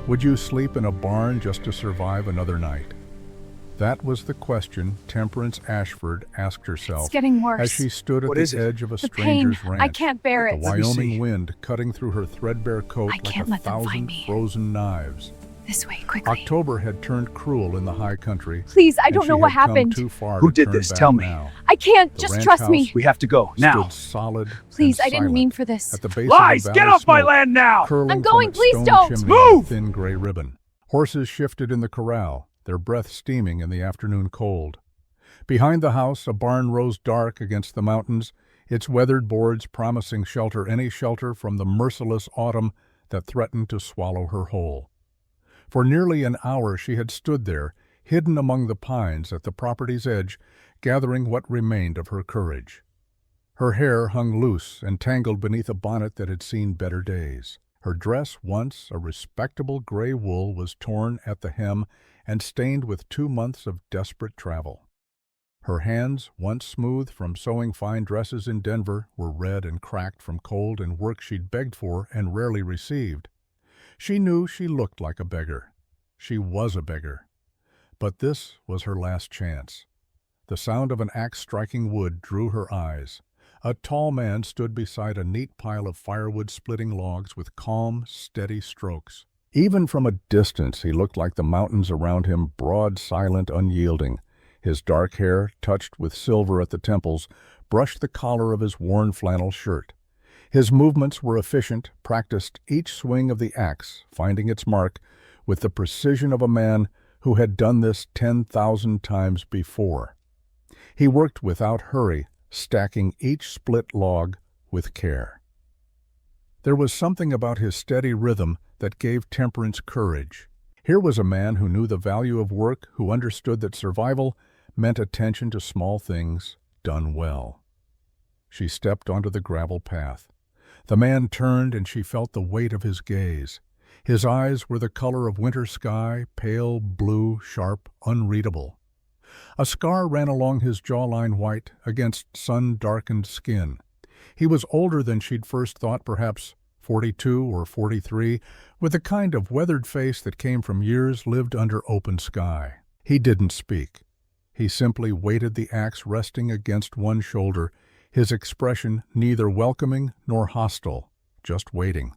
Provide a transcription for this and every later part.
Would you sleep in a barn just to survive another night? That was the question Temperance Ashford asked herself It's getting worse. as she stood at the edge of a The pain. stranger's ranch. I can't bear it. The Wyoming wind cutting through her threadbare coat I like can't a let them find thousand me. frozen knives. This way, quickly. October had turned cruel in the high country. Please, I and don't she know what had come happened. Too far Who to did turn this? back Tell me. now. I can't. The Just ranch trust me. house We have to go, now. Stood solid Please, and I didn't mean silent for this. at the base Lies! of the Get valley off my smoke, land now! curling I'm from going, its please stone don't! chimney Move! in a thin gray ribbon. Horses shifted in the corral, their breath steaming in the afternoon cold. Behind the house, a barn rose dark against the mountains, its weathered boards promising any shelter from the merciless autumn that threatened to swallow her whole. For nearly an hour she had stood there, hidden among the pines at the property's edge, gathering what remained of her courage. Her hair hung loose and tangled beneath a bonnet that had seen better days. Her dress, once a respectable gray wool, was torn at the hem and stained with 2 months of desperate travel. Her hands, once smooth from sewing fine dresses in Denver, were red and cracked from cold and work she'd begged for and rarely received. She knew she looked like a beggar. She was a beggar. But this was her last chance. The sound of an axe striking wood drew her eyes. A tall man stood beside a neat pile of firewood splitting logs with calm, steady strokes. Even from a distance he looked like the mountains around him, broad, silent, unyielding. His dark hair, touched with silver at the temples, brushed the collar of his worn flannel shirt. His movements were efficient, practiced each swing of the axe, finding its mark, with the precision of a man who had done this 10,000 times before. He worked without hurry, stacking each split log with care. There was something about his steady rhythm that gave Temperance courage. Here was a man who knew the value of work, who understood that survival meant attention to small things done well. She stepped onto the gravel path. The man turned and she felt the weight of his gaze. His eyes were the color of winter sky, pale blue, sharp, unreadable. A scar ran along his jawline, white against sun-darkened skin. He was older than she'd first thought, perhaps 42 or 43, with the kind of weathered face that came from years lived under open sky. He didn't speak. He simply waited, the axe resting against one shoulder, his expression neither welcoming nor hostile, just waiting.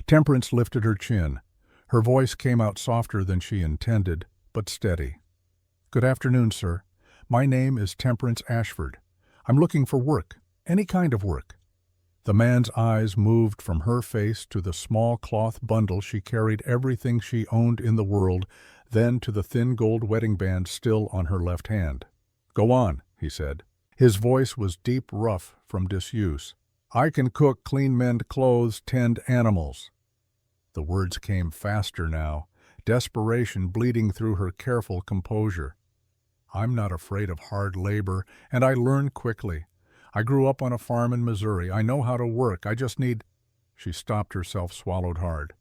Temperance lifted her chin. Her voice came out softer than she intended, but steady. "Good afternoon, sir. My name is Temperance Ashford. I'm looking for work, any kind of work." The man's eyes moved from her face to the small cloth bundle she carried, everything she owned in the world, then to the thin gold wedding band still on her left hand. "Go on," he said. His voice was deep, rough from disuse. "I can cook, clean, mend clothes, tend animals." The words came faster now, desperation bleeding through her careful composure. "I'm not afraid of hard labor, and I learn quickly. I grew up on a farm in Missouri. I know how to work. I just need—" She stopped herself, swallowed hard.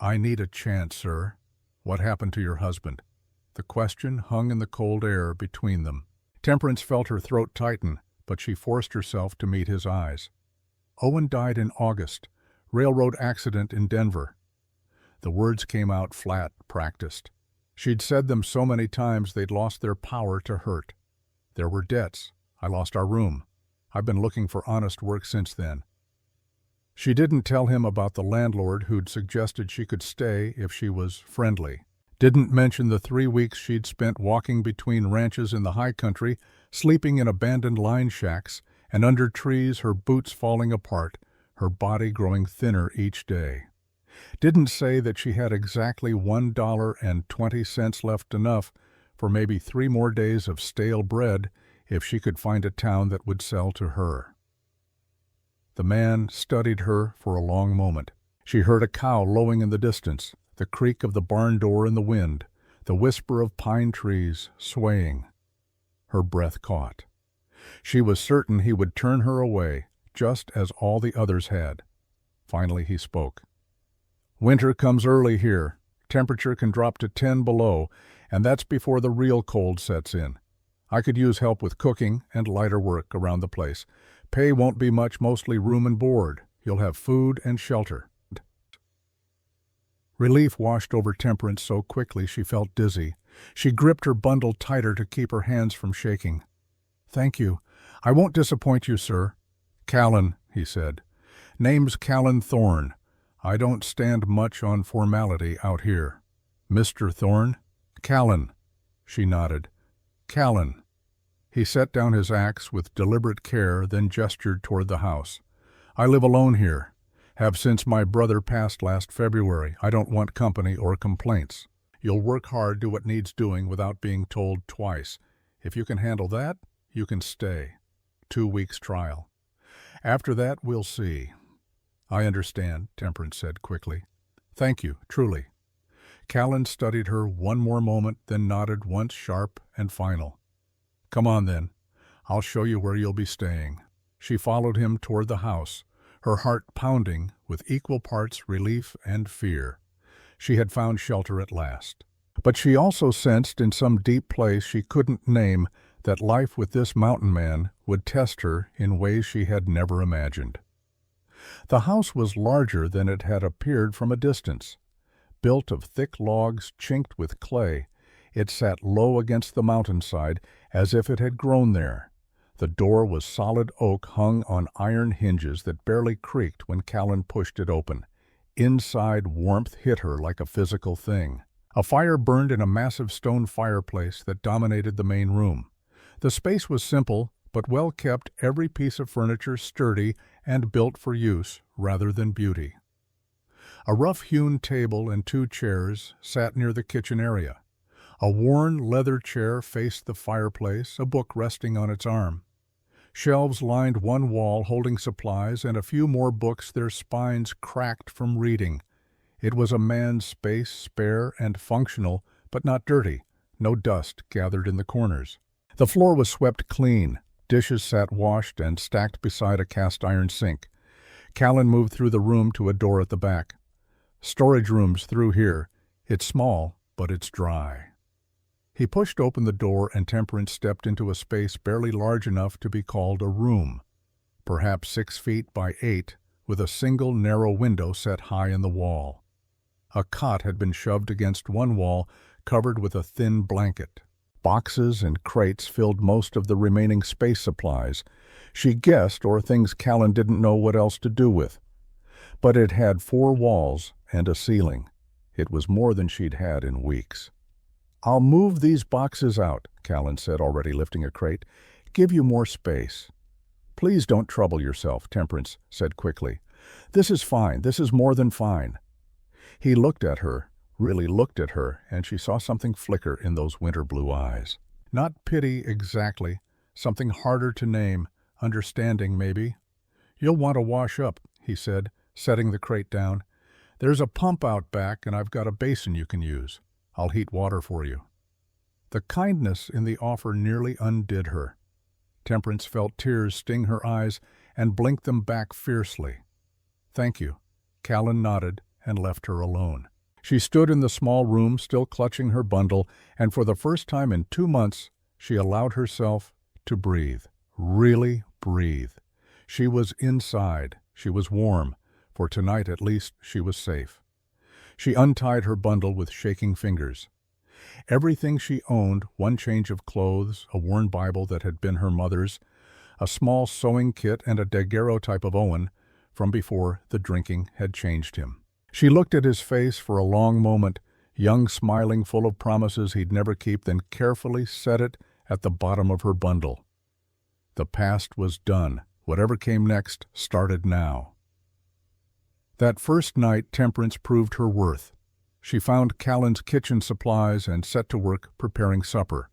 "I need a chance, sir. What happened to your husband?" The question hung in the cold air between them. Temperance felt her throat tighten, but she forced herself to meet his eyes. "Owen died in August. Railroad accident in Denver." The words came out flat, practiced. She'd said them so many times they'd lost their power to hurt. "There were debts. I lost our room. I've been looking for honest work since then." She didn't tell him about the landlord who'd suggested she could stay if she was friendly. Didn't mention the 3 weeks she'd spent walking between ranches in the high country, sleeping in abandoned line shacks, and under trees, her boots falling apart, her body growing thinner each day. Didn't say that she had exactly $1.20 left, enough for maybe 3 more days of stale bread if she could find a town that would sell to her. The man studied her for a long moment. She heard a cow lowing in the distance, the creak of the barn door in the wind, the whisper of pine trees swaying. Her breath caught. She was certain he would turn her away, just as all the others had. Finally he spoke. "Winter comes early here. Temperature can drop to 10 below, and that's before the real cold sets in. I could use help with cooking and lighter work around the place. Pay won't be much, mostly room and board. You'll have food and shelter." Relief washed over Temperance so quickly she felt dizzy. She gripped her bundle tighter to keep her hands from shaking. "Thank you. I won't disappoint you, sir." "Callan," he said. "Name's Callan Thorne. I don't stand much on formality out here." "Mr. Thorne?" "Callan." She nodded. "Callan." He set down his axe with deliberate care, then gestured toward the house. "I live alone here. Have since my brother passed last February. I don't want company or complaints. You'll work hard, do what needs doing without being told twice. If you can handle that, you can stay. 2 weeks trial. After that, we'll see." "I understand," Temperance said quickly. "Thank you, truly." Callan studied her one more moment, then nodded once sharp and final. "Come on, then. I'll show you where you'll be staying." She followed him toward the house, her heart pounding with equal parts relief and fear. She had found shelter at last. But she also sensed in some deep place she couldn't name that life with this mountain man would test her in ways she had never imagined. The house was larger than it had appeared from a distance. Built of thick logs chinked with clay, it sat low against the mountainside as if it had grown there. The door was solid oak hung on iron hinges that barely creaked when Callan pushed it open. Inside, warmth hit her like a physical thing. A fire burned in a massive stone fireplace that dominated the main room. The space was simple, but well kept, every piece of furniture sturdy and built for use rather than beauty. A rough-hewn table and 2 chairs sat near the kitchen area. A worn leather chair faced the fireplace, a book resting on its arm. Shelves lined one wall holding supplies and a few more books, their spines cracked from reading. It was a man's space, spare and functional, but not dirty. No dust gathered in the corners. The floor was swept clean. Dishes sat washed and stacked beside a cast-iron sink. Callan moved through the room to a door at the back. "Storage rooms through here. It's small, but it's dry." He pushed open the door and Temperance stepped into a space barely large enough to be called a room. Perhaps 6 feet by 8, with a single narrow window set high in the wall. A cot had been shoved against one wall, covered with a thin blanket. Boxes and crates filled most of the remaining space supplies. She guessed, or things Callan didn't know what else to do with. But it had 4 walls and a ceiling. It was more than she'd had in weeks. "I'll move these boxes out," Callan said, already lifting a crate. "Give you more space." "Please don't trouble yourself," Temperance said quickly. "This is fine. This is more than fine." He looked at her, really looked at her, and she saw something flicker in those winter blue eyes. Not pity exactly, something harder to name, understanding maybe. "You'll want to wash up," he said, setting the crate down. "There's a pump out back and I've got a basin you can use. I'll heat water for you." The kindness in the offer nearly undid her. Temperance felt tears sting her eyes and blinked them back fiercely. "Thank you." Callan nodded and left her alone. She stood in the small room, still clutching her bundle, and for the first time in 2 months, she allowed herself to breathe. Really breathe. She was inside. She was warm. For tonight, at least, she was safe. She untied her bundle with shaking fingers. Everything she owned, one change of clothes, a worn Bible that had been her mother's, a small sewing kit and a daguerreotype of Owen, from before the drinking had changed him. She looked at his face for a long moment, young, smiling, full of promises he'd never keep, then carefully set it at the bottom of her bundle. The past was done. Whatever came next started now. That first night, Temperance proved her worth. She found Callan's kitchen supplies and set to work preparing supper.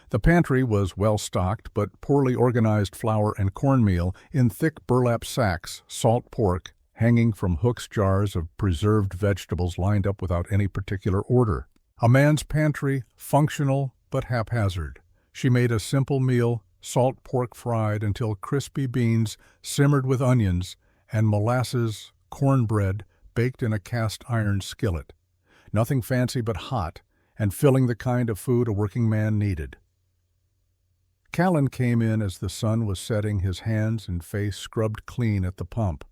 The pantry was well stocked, but poorly organized flour and cornmeal in thick burlap sacks, salt pork, hanging from hooks, jars of preserved vegetables lined up without any particular order. A man's pantry, functional but haphazard. She made a simple meal, salt pork fried until crispy beans simmered with onions, and molasses cornbread baked in a cast-iron skillet. Nothing fancy but hot, and filling the kind of food a working man needed. Callan came in as the sun was setting, his hands and face scrubbed clean at the pump.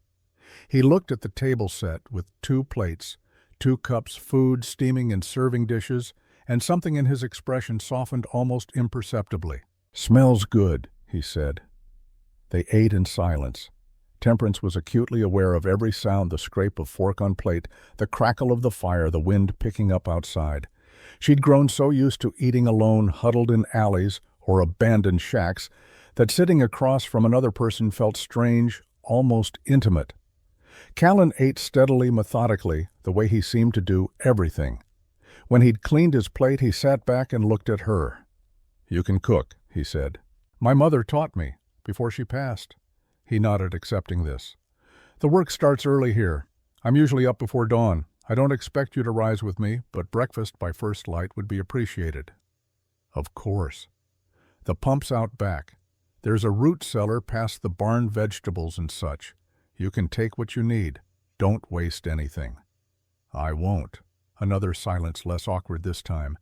He looked at the table set with 2 plates, 2 cups food steaming in serving dishes, and something in his expression softened almost imperceptibly. "Smells good," he said. They ate in silence. Temperance was acutely aware of every sound, the scrape of fork on plate, the crackle of the fire, the wind picking up outside. She'd grown so used to eating alone, huddled in alleys or abandoned shacks, that sitting across from another person felt strange, almost intimate. Callan ate steadily, methodically, the way he seemed to do everything. When he'd cleaned his plate, he sat back and looked at her. "You can cook," he said. "My mother taught me, before she passed." He nodded, accepting this. "The work starts early here. I'm usually up before dawn. I don't expect you to rise with me, but breakfast by first light would be appreciated." "Of course." "The pump's out back. There's a root cellar past the barn, vegetables and such. You can take what you need. Don't waste anything." "I won't." Another silence, less awkward this time.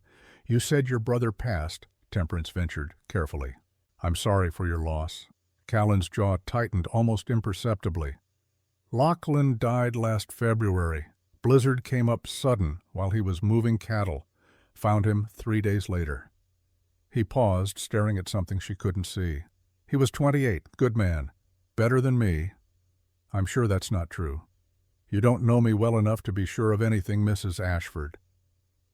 "You said your brother passed," Temperance ventured, carefully. "I'm sorry for your loss." Callan's jaw tightened almost imperceptibly. "Lachlan died last February. Blizzard came up sudden while he was moving cattle. Found him 3 days later." He paused, staring at something she couldn't see. "He was 28, good man. Better than me." "I'm sure that's not true." "You don't know me well enough to be sure of anything, Mrs. Ashford."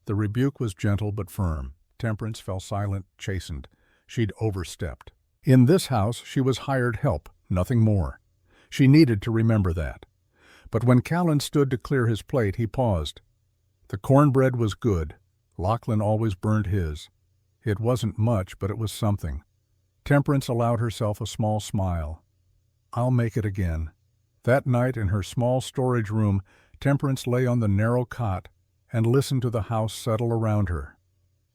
The rebuke was gentle but firm. Temperance fell silent, chastened. She'd overstepped. In this house she was hired help, nothing more. She needed to remember that. But when Callan stood to clear his plate, he paused. The cornbread was good. Lachlan always burned his. It wasn't much, but it was something. Temperance allowed herself a small smile. "I'll make it again." That night in her small storage room, Temperance lay on the narrow cot and listened to the house settle around her.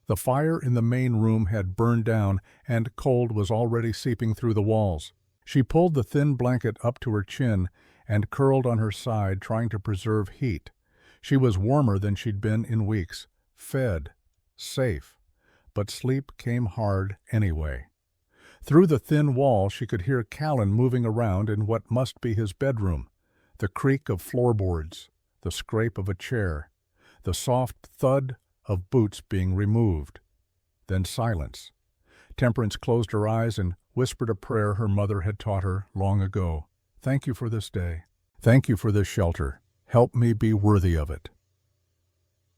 The fire in the main room had burned down, and cold was already seeping through the walls. She pulled the thin blanket up to her chin and curled on her side, trying to preserve heat. She was warmer than she'd been in weeks, fed, safe, but sleep came hard anyway. Through the thin wall she could hear Callan moving around in what must be his bedroom, the creak of floorboards, the scrape of a chair, the soft thud of boots being removed. Then silence. Temperance closed her eyes and whispered a prayer her mother had taught her long ago. "Thank you for this day. Thank you for this shelter. Help me be worthy of it."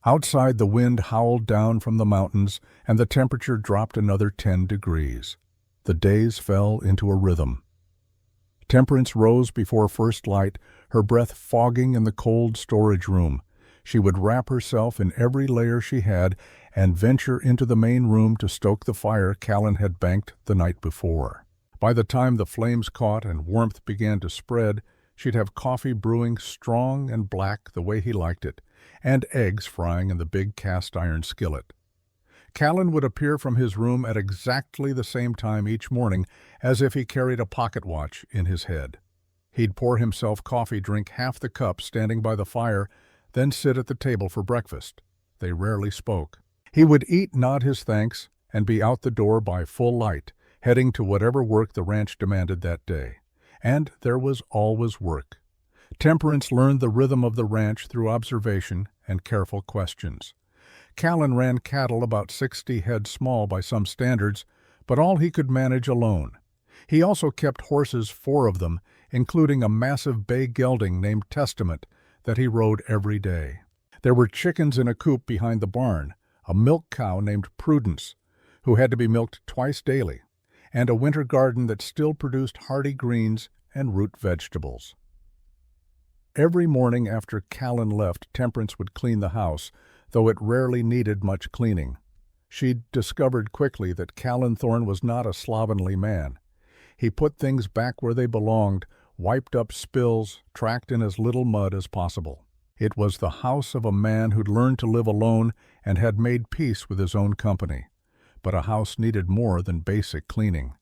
Outside, the wind howled down from the mountains, and the temperature dropped another 10 degrees. The days fell into a rhythm. Temperance rose before first light, her breath fogging in the cold storage room. She would wrap herself in every layer she had and venture into the main room to stoke the fire Callan had banked the night before. By the time the flames caught and warmth began to spread, she'd have coffee brewing strong and black the way he liked it, and eggs frying in the big cast-iron skillet. Callan would appear from his room at exactly the same time each morning, as if he carried a pocket watch in his head. He'd pour himself coffee, drink half the cup standing by the fire, then sit at the table for breakfast. They rarely spoke. He would eat, nod his thanks, and be out the door by full light, heading to whatever work the ranch demanded that day. And there was always work. Temperance learned the rhythm of the ranch through observation and careful questions. Callan ran cattle about 60 head small by some standards, but all he could manage alone. He also kept horses, 4 of them, including a massive bay gelding named Testament that he rode every day. There were chickens in a coop behind the barn, a milk cow named Prudence, who had to be milked twice daily, and a winter garden that still produced hardy greens and root vegetables. Every morning after Callan left, Temperance would clean the house, though it rarely needed much cleaning. She'd discovered quickly that Callan Thorne was not a slovenly man. He put things back where they belonged, wiped up spills, tracked in as little mud as possible. It was the house of a man who'd learned to live alone and had made peace with his own company. But a house needed more than basic cleaning.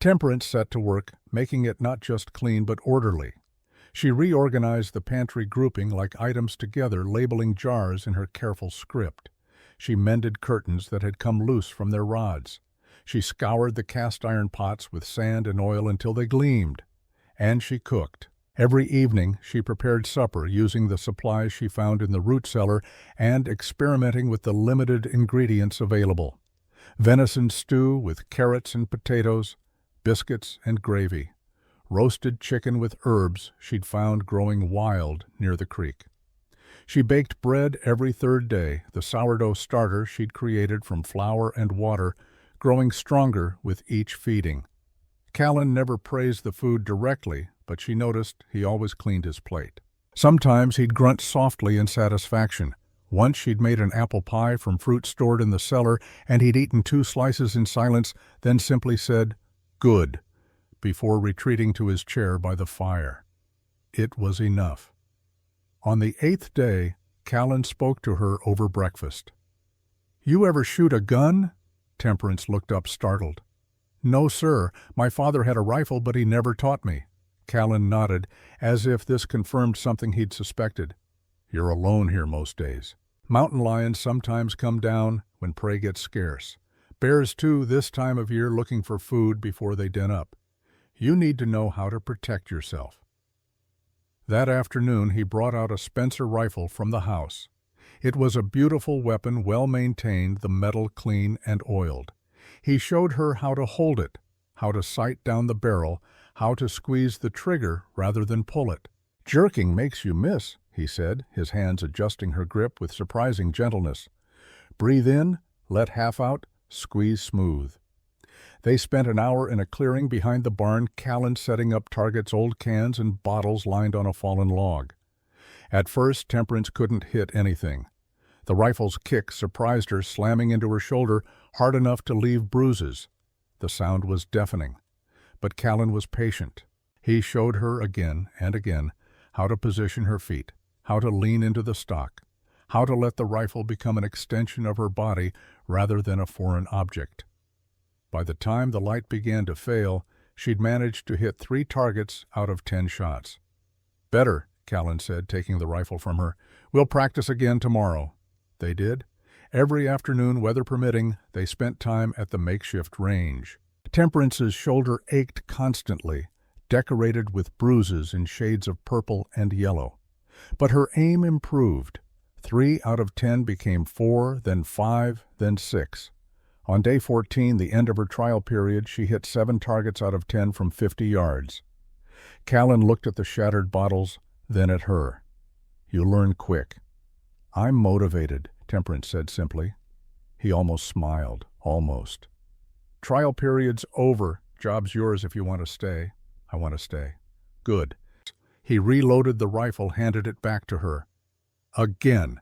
Temperance set to work, making it not just clean but orderly. She reorganized the pantry grouping like items together, labeling jars in her careful script. She mended curtains that had come loose from their rods. She scoured the cast-iron pots with sand and oil until they gleamed. And she cooked. Every evening she prepared supper using the supplies she found in the root cellar and experimenting with the limited ingredients available. Venison stew with carrots and potatoes, biscuits and gravy, roasted chicken with herbs she'd found growing wild near the creek. She baked bread every third day, the sourdough starter she'd created from flour and water, growing stronger with each feeding. Callan never praised the food directly, but she noticed he always cleaned his plate. Sometimes he'd grunt softly in satisfaction. Once she'd made an apple pie from fruit stored in the cellar, and he'd eaten 2 slices in silence, then simply said, "Good," before retreating to his chair by the fire. It was enough. On the 8th day, Callan spoke to her over breakfast. "You ever shoot a gun?" Temperance looked up startled. "No, sir. My father had a rifle, but he never taught me." Callan nodded, as if this confirmed something he'd suspected. "You're alone here most days. Mountain lions sometimes come down when prey gets scarce. Bears, too, this time of year looking for food before they den up. You need to know how to protect yourself." That afternoon he brought out a Spencer rifle from the house. It was a beautiful weapon, well maintained, the metal clean and oiled. He showed her how to hold it, how to sight down the barrel, how to squeeze the trigger rather than pull it. "Jerking makes you miss," he said, his hands adjusting her grip with surprising gentleness. "Breathe in, let half out, squeeze smooth." They spent an hour in a clearing behind the barn, Callan setting up targets, old cans and bottles lined on a fallen log. At first, Temperance couldn't hit anything. The rifle's kick surprised her, slamming into her shoulder hard enough to leave bruises. The sound was deafening. But Callan was patient. He showed her again and again how to position her feet, how to lean into the stock, how to let the rifle become an extension of her body rather than a foreign object. By the time the light began to fail, she'd managed to hit 3 targets out of 10 shots. "Better," Callan said, taking the rifle from her. "We'll practice again tomorrow." They did. Every afternoon, weather permitting, they spent time at the makeshift range. Temperance's shoulder ached constantly, decorated with bruises in shades of purple and yellow. But her aim improved. 3 out of 10 became 4, then 5, then 6. On day 14, the end of her trial period, she hit 7 targets out of 10 from 50 yards. Callan looked at the shattered bottles, then at her. "You learn quick." "I'm motivated," Temperance said simply. He almost smiled, almost. "Trial period's over. Job's yours if you want to stay." "I want to stay." "Good." He reloaded the rifle, handed it back to her. Again.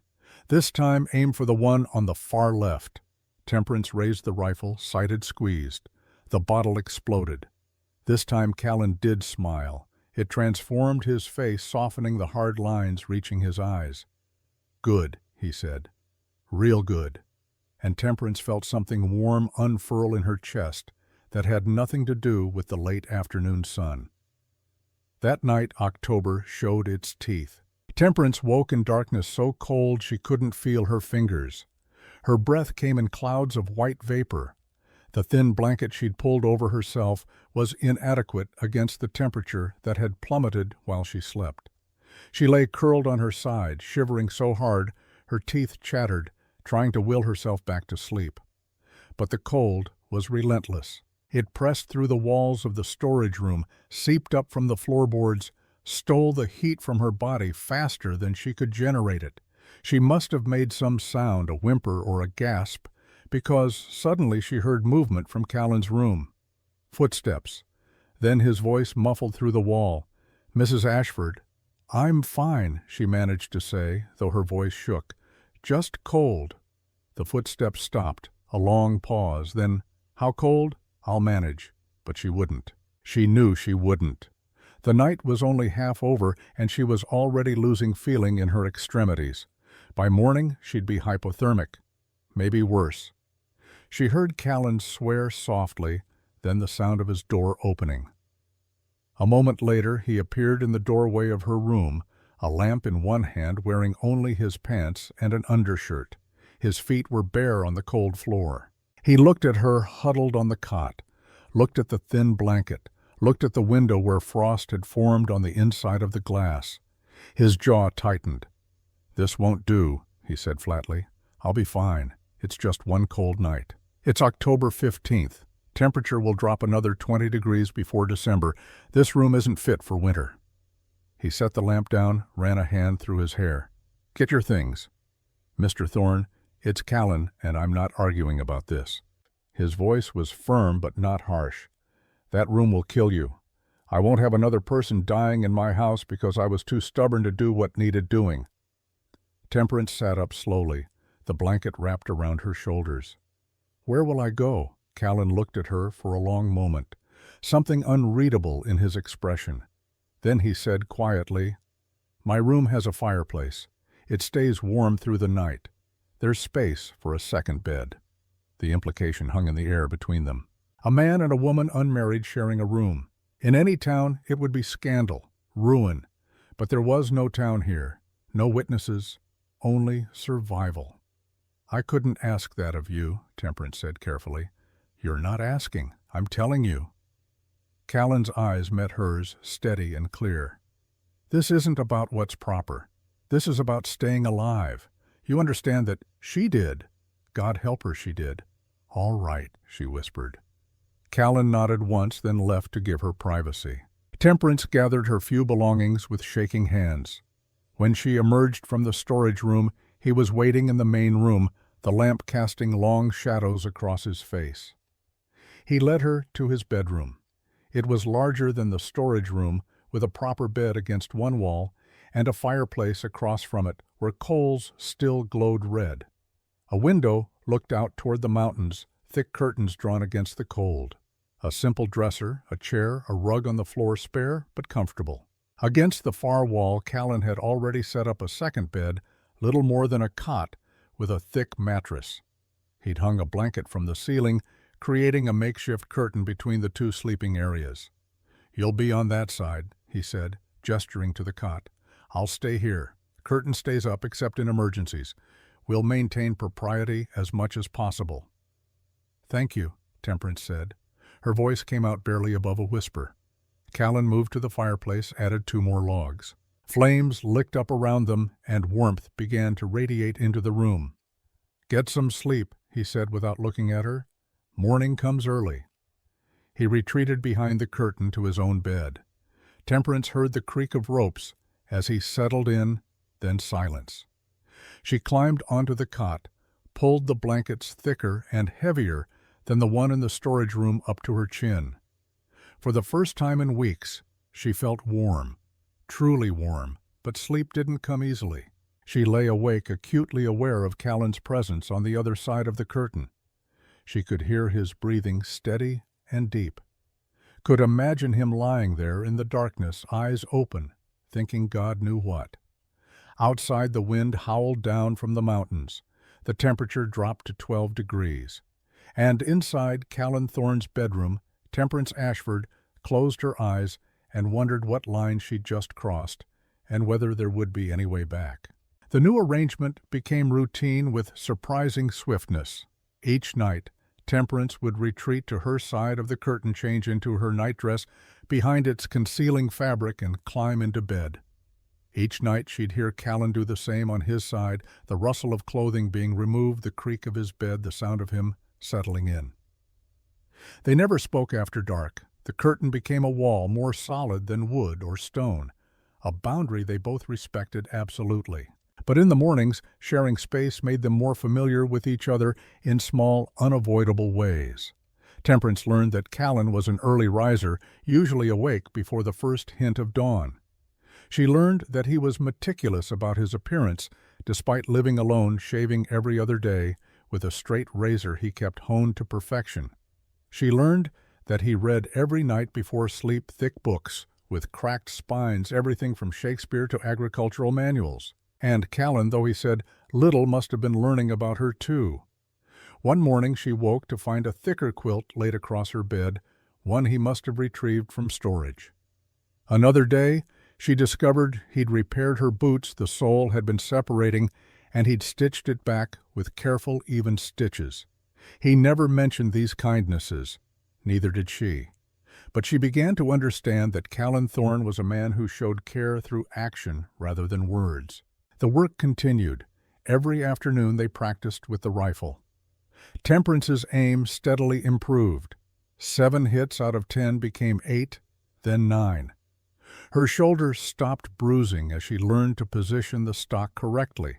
This time aim for the one on the far left. Temperance raised the rifle, sighted squeezed. The bottle exploded. This time Callan did smile. It transformed his face, softening the hard lines reaching his eyes. "Good," he said. "Real good." And Temperance felt something warm unfurl in her chest that had nothing to do with the late afternoon sun. That night, October showed its teeth. Temperance woke in darkness so cold she couldn't feel her fingers. Her breath came in clouds of white vapor. The thin blanket she'd pulled over herself was inadequate against the temperature that had plummeted while she slept. She lay curled on her side, shivering so hard her teeth chattered, trying to will herself back to sleep. But the cold was relentless. It pressed through the walls of the storage room, seeped up from the floorboards, stole the heat from her body faster than she could generate it. She must have made some sound, a whimper or a gasp, because suddenly she heard movement from Callan's room. Footsteps. Then his voice muffled through the wall. "Mrs. Ashford." "I'm fine," she managed to say, though her voice shook. "Just cold." The footsteps stopped, a long pause, then, "How cold?" "I'll manage." But she wouldn't. She knew she wouldn't. The night was only half over, and she was already losing feeling in her extremities. By morning, she'd be hypothermic. Maybe worse. She heard Callan swear softly, then the sound of his door opening. A moment later, he appeared in the doorway of her room, a lamp in one hand, wearing only his pants and an undershirt. His feet were bare on the cold floor. He looked at her huddled on the cot, looked at the thin blanket, looked at the window where frost had formed on the inside of the glass. His jaw tightened. "This won't do," he said flatly. "I'll be fine. It's just one cold night. It's October 15th. Temperature will drop another 20 degrees before December. This room isn't fit for winter." He set the lamp down, ran a hand through his hair. "Get your things." "Mr. Thorne, it's Callan, and I'm not arguing about this." His voice was firm but not harsh. "That room will kill you. I won't have another person dying in my house because I was too stubborn to do what needed doing." Temperance sat up slowly, the blanket wrapped around her shoulders. "Where will I go?" Callan looked at her for a long moment, something unreadable in his expression. Then he said quietly, "My room has a fireplace. It stays warm through the night. There's space for a second bed." The implication hung in the air between them. A man and a woman unmarried sharing a room. In any town, it would be scandal, ruin. But there was no town here, no witnesses, only survival. "I couldn't ask that of you," Temperance said carefully. "You're not asking. I'm telling you." Callan's eyes met hers, steady and clear. "This isn't about what's proper. This is about staying alive. You understand that she did. God help her, she did." "All right," she whispered. Callan nodded once, then left to give her privacy. Temperance gathered her few belongings with shaking hands. When she emerged from the storage room, he was waiting in the main room, the lamp casting long shadows across his face. He led her to his bedroom. It was larger than the storage room, with a proper bed against one wall and a fireplace across from it where coals still glowed red. A window looked out toward the mountains, thick curtains drawn against the cold. A simple dresser, a chair, a rug on the floor, spare but comfortable. Against the far wall, Callan had already set up a second bed, little more than a cot, with a thick mattress. He'd hung a blanket from the ceiling, creating a makeshift curtain between the two sleeping areas. "You'll be on that side," he said, gesturing to the cot. "I'll stay here. Curtain stays up except in emergencies. We'll maintain propriety as much as possible." "Thank you," Temperance said. Her voice came out barely above a whisper. Callan moved to the fireplace, added 2 more logs. Flames licked up around them, and warmth began to radiate into the room. "Get some sleep," he said without looking at her. "Morning comes early." He retreated behind the curtain to his own bed. Temperance heard the creak of ropes as he settled in, then silence. She climbed onto the cot, pulled the blankets thicker and heavier than the one in the storage room up to her chin. For the first time in weeks, she felt warm, truly warm, but sleep didn't come easily. She lay awake, acutely aware of Callan's presence on the other side of the curtain. She could hear his breathing steady and deep, could imagine him lying there in the darkness, eyes open, thinking God knew what. Outside, the wind howled down from the mountains. The temperature dropped to 12 degrees. And inside Callan Thorne's bedroom, Temperance Ashford closed her eyes and wondered what line she'd just crossed and whether there would be any way back. The new arrangement became routine with surprising swiftness. Each night, Temperance would retreat to her side of the curtain, change into her nightdress behind its concealing fabric, and climb into bed. Each night she'd hear Callan do the same on his side, the rustle of clothing being removed, the creak of his bed, the sound of him settling in. They never spoke after dark. The curtain became a wall more solid than wood or stone, a boundary they both respected absolutely. But in the mornings, sharing space made them more familiar with each other in small, unavoidable ways. Temperance learned that Callan was an early riser, usually awake before the first hint of dawn. She learned that he was meticulous about his appearance, despite living alone, shaving every other day, with a straight razor he kept honed to perfection. She learned that he read every night before sleep thick books, with cracked spines, everything from Shakespeare to agricultural manuals. And Callan, though he said little, must have been learning about her too. One morning she woke to find a thicker quilt laid across her bed, one he must have retrieved from storage. Another day, she discovered he'd repaired her boots, the sole had been separating, and he'd stitched it back with careful, even stitches. He never mentioned these kindnesses, neither did she. But she began to understand that Callan Thorne was a man who showed care through action rather than words. The work continued. Every afternoon they practiced with the rifle. Temperance's aim steadily improved. 7 hits out of 10 became 8, then 9. Her shoulders stopped bruising as she learned to position the stock correctly.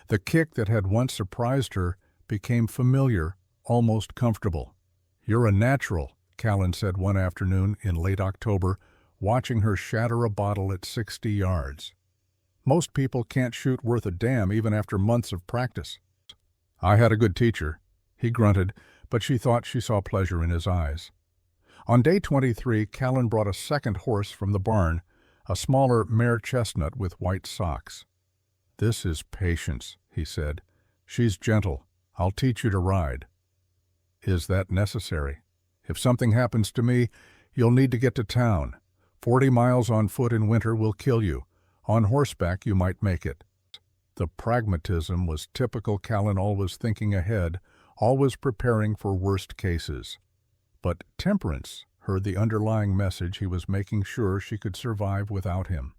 The kick that had once surprised her became familiar, almost comfortable. "You're a natural," Callan said one afternoon in late October, watching her shatter a bottle at 60 yards. "Most people can't shoot worth a damn even after months of practice." "I had a good teacher," he grunted, but she thought she saw pleasure in his eyes. On day 23, Callan brought a second horse from the barn, a smaller mare chestnut with white socks. "This is Patience," he said. "She's gentle. I'll teach you to ride." "Is that necessary? If something happens to me, you'll need to get to town. 40 miles on foot in winter will kill you. On horseback you might make it." The pragmatism was typical Callan, always thinking ahead, always preparing for worst cases. But Temperance heard the underlying message. He was making sure she could survive without him.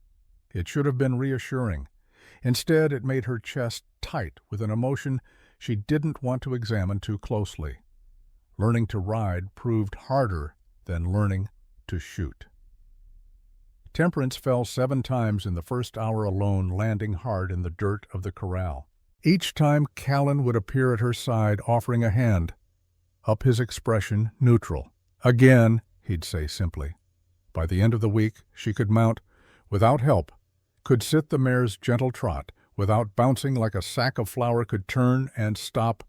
It should have been reassuring. Instead, it made her chest tight with an emotion she didn't want to examine too closely. Learning to ride proved harder than learning to shoot. Temperance fell 7 times in the first hour alone, landing hard in the dirt of the corral. Each time Callan would appear at her side, offering a hand. Up his expression, neutral. "Again," he'd say simply. By the end of the week, she could mount without help, could sit the mare's gentle trot without bouncing like a sack of flour, could turn and stop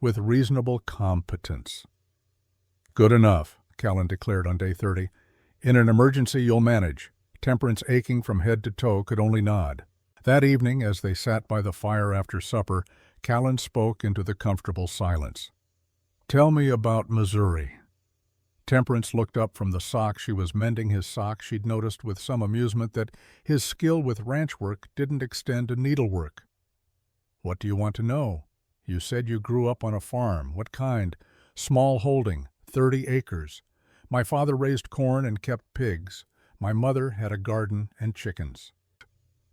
with reasonable competence. "Good enough," Callan declared on day 30. "In an emergency you'll manage." Temperance, aching from head to toe, could only nod. That evening, as they sat by the fire after supper, Callan spoke into the comfortable silence. "Tell me about Missouri." Temperance looked up from the sock. She was mending his sock. She'd noticed with some amusement that his skill with ranch work didn't extend to needlework. "What do you want to know? You said you grew up on a farm. What kind?" "Small holding, 30 acres. My father raised corn and kept pigs. My mother had a garden and chickens."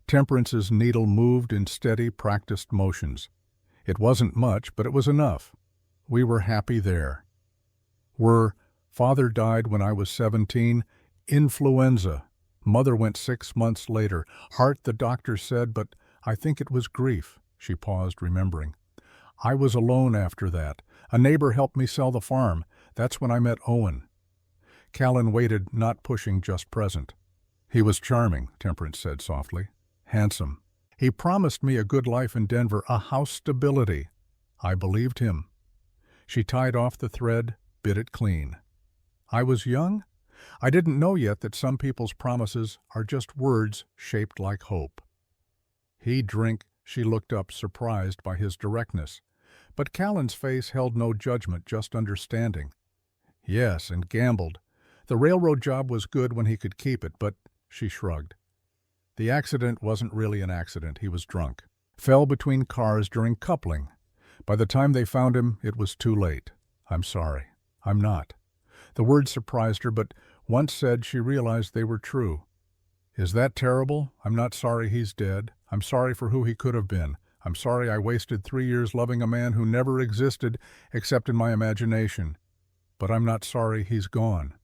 Temperance's needle moved in steady, practiced motions. "It wasn't much, but it was enough. We were happy there." "Father died when I was 17. Influenza. Mother went 6 months later. Heart, the doctor said, but I think it was grief." She paused, remembering. "I was alone after that. A neighbor helped me sell the farm. That's when I met Owen." Callan waited, not pushing, just present. "He was charming," Temperance said softly. "Handsome. He promised me a good life in Denver, a house stability." I believed him. She tied off the thread, bit it clean. "I was young? I didn't know yet that some people's promises are just words shaped like hope." "He'd drink." She looked up, surprised by his directness. But Callan's face held no judgment, just understanding. "Yes, and gambled. The railroad job was good when he could keep it, but—" She shrugged. "The accident wasn't really an accident. He was drunk. Fell between cars during coupling. By the time they found him, it was too late. I'm sorry. I'm not." The words surprised her, but once said, she realized they were true. "Is that terrible? I'm not sorry he's dead. I'm sorry for who he could have been. I'm sorry I wasted 3 years loving a man who never existed except in my imagination. But I'm not sorry he's gone."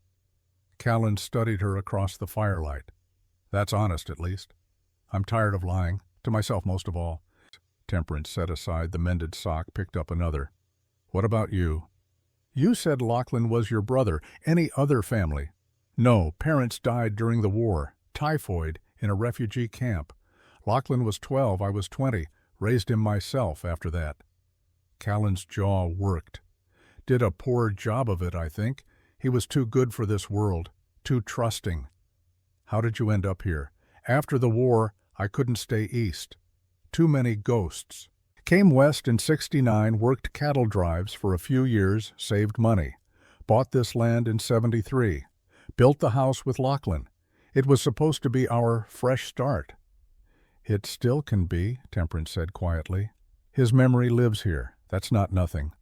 Callan studied her across the firelight. "That's honest, at least. I'm tired of lying, to myself most of all." Temperance set aside the mended sock, picked up another. "What about you?" "You said Lachlan was your brother. Any other family?" "No, parents died during the war. Typhoid, in a refugee camp. Lachlan was 12, I was 20. Raised him myself after that." Callan's jaw worked. "Did a poor job of it, I think. He was too good for this world, too trusting." "How did you end up here?" "After the war, I couldn't stay east. Too many ghosts. Came west in '69, worked cattle drives for a few years, saved money. Bought this land in '73. Built the house with Lachlan. It was supposed to be our fresh start." "It still can be," Temperance said quietly. "His memory lives here. That's not nothing."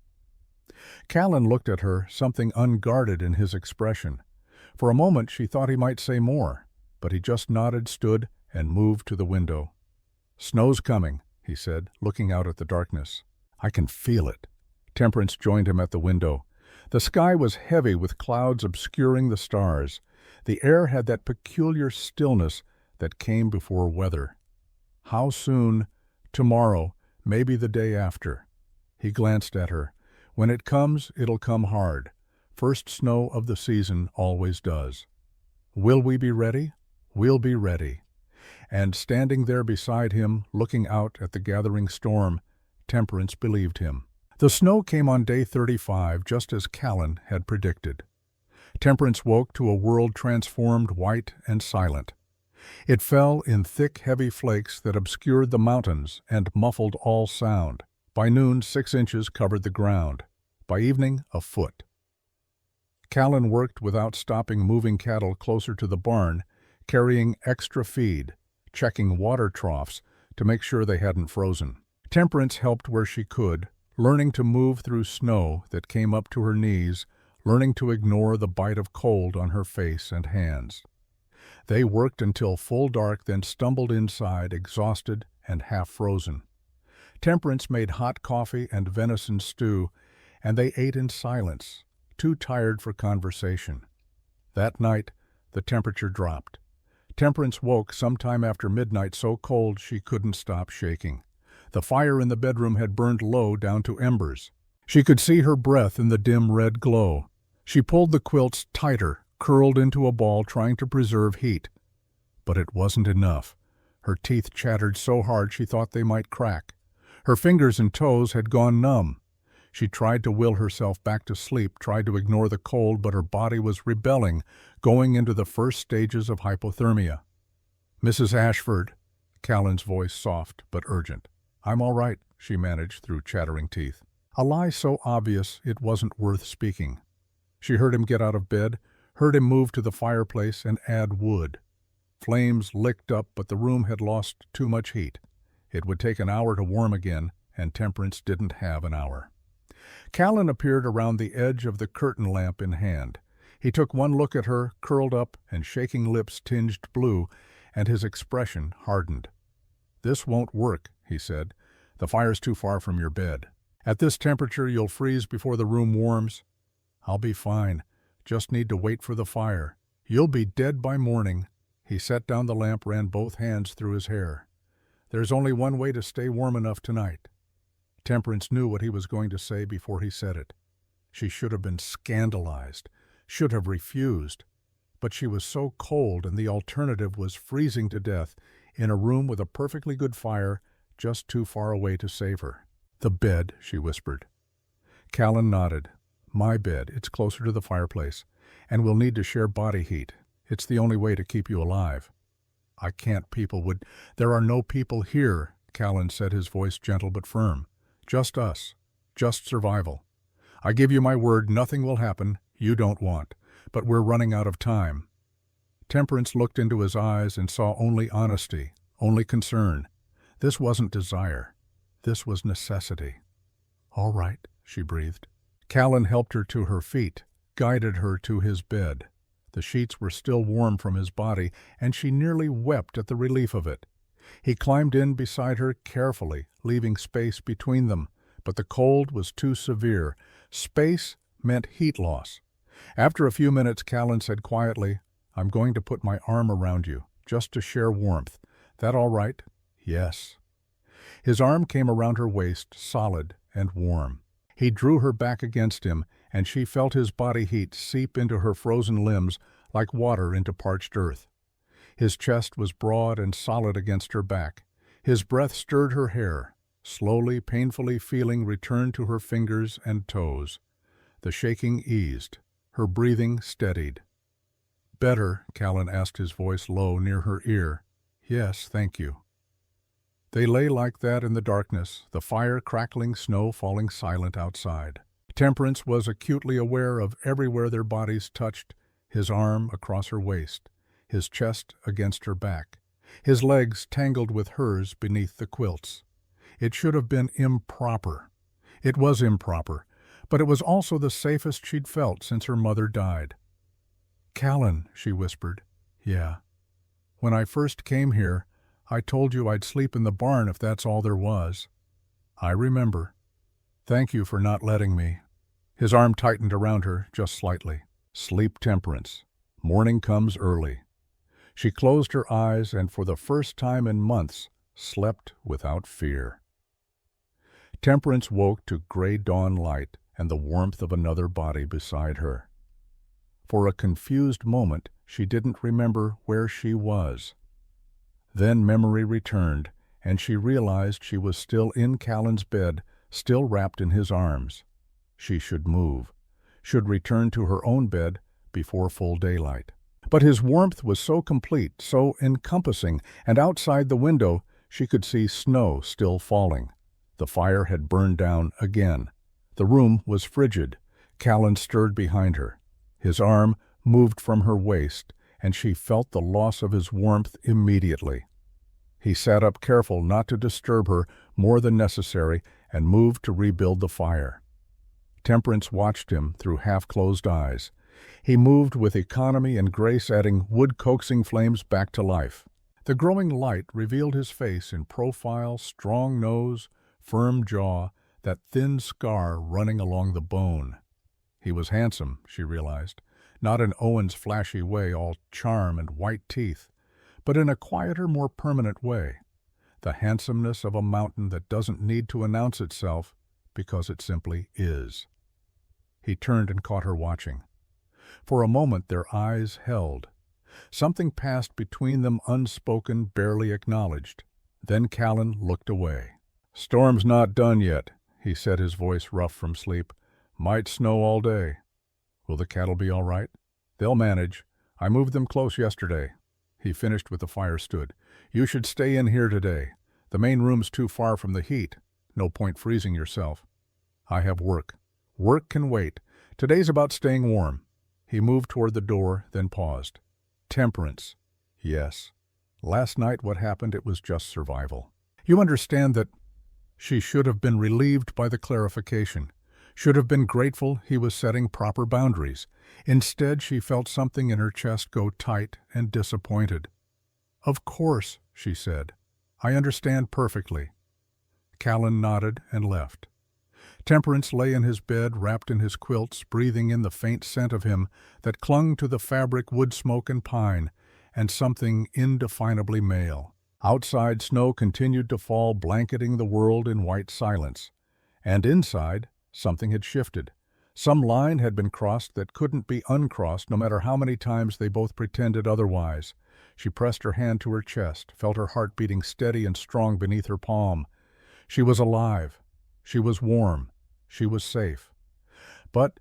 Callan looked at her, something unguarded in his expression. For a moment she thought he might say more, but he just nodded, stood, and moved to the window. "Snow's coming," he said, looking out at the darkness. "I can feel it." Temperance joined him at the window. The sky was heavy with clouds obscuring the stars. The air had that peculiar stillness that came before weather. How soon? Tomorrow, maybe the day after. He glanced at her. When it comes, it'll come hard. First snow of the season always does. Will we be ready? We'll be ready. And standing there beside him, looking out at the gathering storm, Temperance believed him. The snow came on day 35, just as Callan had predicted. Temperance woke to a world transformed white and silent. It fell in thick, heavy flakes that obscured the mountains and muffled all sound. By noon, 6 inches covered the ground. By evening, a foot. Callan worked without stopping, moving cattle closer to the barn, carrying extra feed, checking water troughs to make sure they hadn't frozen. Temperance helped where she could, learning to move through snow that came up to her knees, learning to ignore the bite of cold on her face and hands. They worked until full dark, then stumbled inside, exhausted and half-frozen. Temperance made hot coffee and venison stew, and they ate in silence, too tired for conversation. That night, the temperature dropped. Temperance woke sometime after midnight so cold she couldn't stop shaking. The fire in the bedroom had burned low down to embers. She could see her breath in the dim red glow. She pulled the quilts tighter, curled into a ball, trying to preserve heat. But it wasn't enough. Her teeth chattered so hard she thought they might crack. Her fingers and toes had gone numb. She tried to will herself back to sleep, tried to ignore the cold, but her body was rebelling, going into the first stages of hypothermia. "Mrs. Ashford," Callan's voice soft but urgent. "I'm all right," she managed through chattering teeth. A lie so obvious it wasn't worth speaking. She heard him get out of bed, heard him move to the fireplace and add wood. Flames licked up, but the room had lost too much heat. It would take an hour to warm again, and Temperance didn't have an hour. Callan appeared around the edge of the curtain, lamp in hand. He took one look at her, curled up and shaking lips tinged blue, and his expression hardened. "This won't work," he said. "The fire's too far from your bed. At this temperature you'll freeze before the room warms." "I'll be fine. Just need to wait for the fire. You'll be dead by morning." He set down the lamp, ran both hands through his hair. "There's only one way to stay warm enough tonight." Temperance knew what he was going to say before he said it. She should have been scandalized, should have refused. But she was so cold, and the alternative was freezing to death in a room with a perfectly good fire just too far away to save her. "The bed," she whispered. Callan nodded. "My bed. It's closer to the fireplace, and we'll need to share body heat. It's the only way to keep you alive." "I can't. People would—" "There are no people here," Callan said, his voice gentle but firm. "Just us. Just survival. I give you my word nothing will happen you don't want, but we're running out of time." Temperance looked into his eyes and saw only honesty, only concern. This wasn't desire. This was necessity. "All right," she breathed. Callan helped her to her feet, guided her to his bed. The sheets were still warm from his body, and she nearly wept at the relief of it. He climbed in beside her carefully, leaving space between them, but the cold was too severe. Space meant heat loss. After a few minutes, Callan said quietly, "I'm going to put my arm around you, just to share warmth. That all right?" "Yes." His arm came around her waist, solid and warm. He drew her back against him, and she felt his body heat seep into her frozen limbs like water into parched earth. His chest was broad and solid against her back. His breath stirred her hair. Slowly, painfully, feeling returned to her fingers and toes. The shaking eased. Her breathing steadied. "Better?" Callan asked, his voice low near her ear. "Yes, thank you." They lay like that in the darkness, the fire crackling, snow falling silent outside. Temperance was acutely aware of everywhere their bodies touched, his arm across her waist, his chest against her back, his legs tangled with hers beneath the quilts. It should have been improper. It was improper, but it was also the safest she'd felt since her mother died. "Callan," she whispered. "Yeah. When I first came here, I told you I'd sleep in the barn if that's all there was. I remember. Thank you for not letting me." His arm tightened around her just slightly. Sleep Temperance. Morning comes early. She closed her eyes and for the first time in months slept without fear. Temperance woke to gray dawn light and the warmth of another body beside her. For a confused moment, she didn't remember where she was. Then memory returned, and she realized she was still in Callan's bed, still wrapped in his arms. She should move, should return to her own bed before full daylight. But his warmth was so complete, so encompassing, and outside the window she could see snow still falling. The fire had burned down again. The room was frigid. Callan stirred behind her. His arm moved from her waist, and she felt the loss of his warmth immediately. He sat up, careful not to disturb her more than necessary, and moved to rebuild the fire. Temperance watched him through half-closed eyes. He moved with economy and grace, adding wood-coaxing flames back to life. The growing light revealed his face in profile, strong nose, firm jaw, that thin scar running along the bone. He was handsome, she realized, not in Owen's flashy way, all charm and white teeth, but in a quieter, more permanent way, the handsomeness of a mountain that doesn't need to announce itself because it simply is. He turned and caught her watching. For a moment their eyes held. Something passed between them, unspoken, barely acknowledged. Then Callan looked away. "Storm's not done yet," he said, his voice rough from sleep. "Might snow all day. Will the cattle be all right?" "They'll manage. I moved them close yesterday." He finished with the fire stood. "You should stay in here today. The main room's too far from the heat. No point freezing yourself." "I have work." "Work can wait. Today's about staying warm." He moved toward the door, then paused. "Temperance." "Yes. Last night what happened, it was just survival. You understand that." She should have been relieved by the clarification, should have been grateful he was setting proper boundaries. Instead, she felt something in her chest go tight and disappointed. "Of course," she said. "I understand perfectly." Callan nodded and left. Temperance lay in his bed, wrapped in his quilts, breathing in the faint scent of him that clung to the fabric, wood smoke and pine, and something indefinably male. Outside, snow continued to fall, blanketing the world in white silence. And inside, something had shifted. Some line had been crossed that couldn't be uncrossed, no matter how many times they both pretended otherwise. She pressed her hand to her chest, felt her heart beating steady and strong beneath her palm. She was alive. She was warm. She was safe. But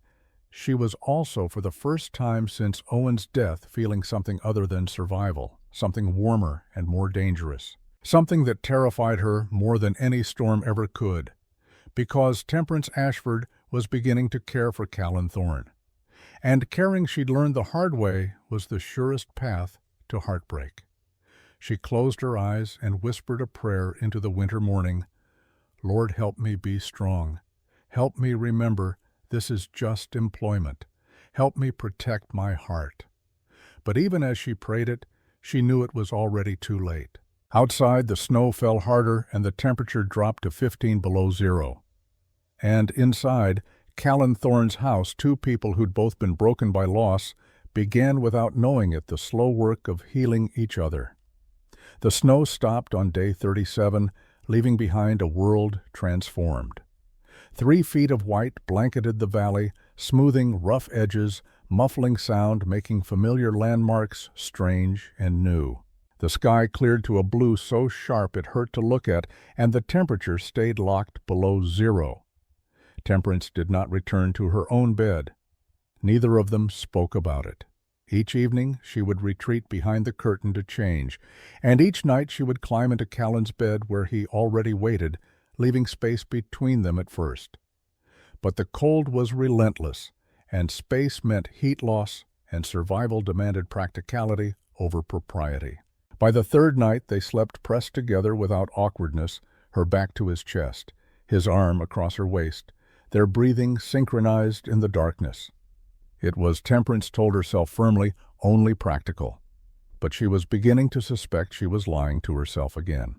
she was also, for the first time since Owen's death, feeling something other than survival, something warmer and more dangerous, something that terrified her more than any storm ever could, because Temperance Ashford was beginning to care for Callan Thorne. And caring, she'd learned the hard way, was the surest path to heartbreak. She closed her eyes and whispered a prayer into the winter morning. "Lord, help me be strong. Help me remember this is just employment. Help me protect my heart." But even as she prayed it, she knew it was already too late. Outside, the snow fell harder and the temperature dropped to 15 below zero. And inside, Callan Thorne's house, two people who'd both been broken by loss, began without knowing it the slow work of healing each other. The snow stopped on day 37, leaving behind a world transformed. 3 feet of white blanketed the valley, smoothing rough edges, muffling sound, making familiar landmarks strange and new. The sky cleared to a blue so sharp it hurt to look at, and the temperature stayed locked below zero. Temperance did not return to her own bed. Neither of them spoke about it. Each evening she would retreat behind the curtain to change, and each night she would climb into Callan's bed where he already waited, leaving space between them at first. But the cold was relentless, and space meant heat loss, and survival demanded practicality over propriety. By the third night they slept pressed together without awkwardness, her back to his chest, his arm across her waist, their breathing synchronized in the darkness. It was, Temperance told herself firmly, only practical. But she was beginning to suspect she was lying to herself again.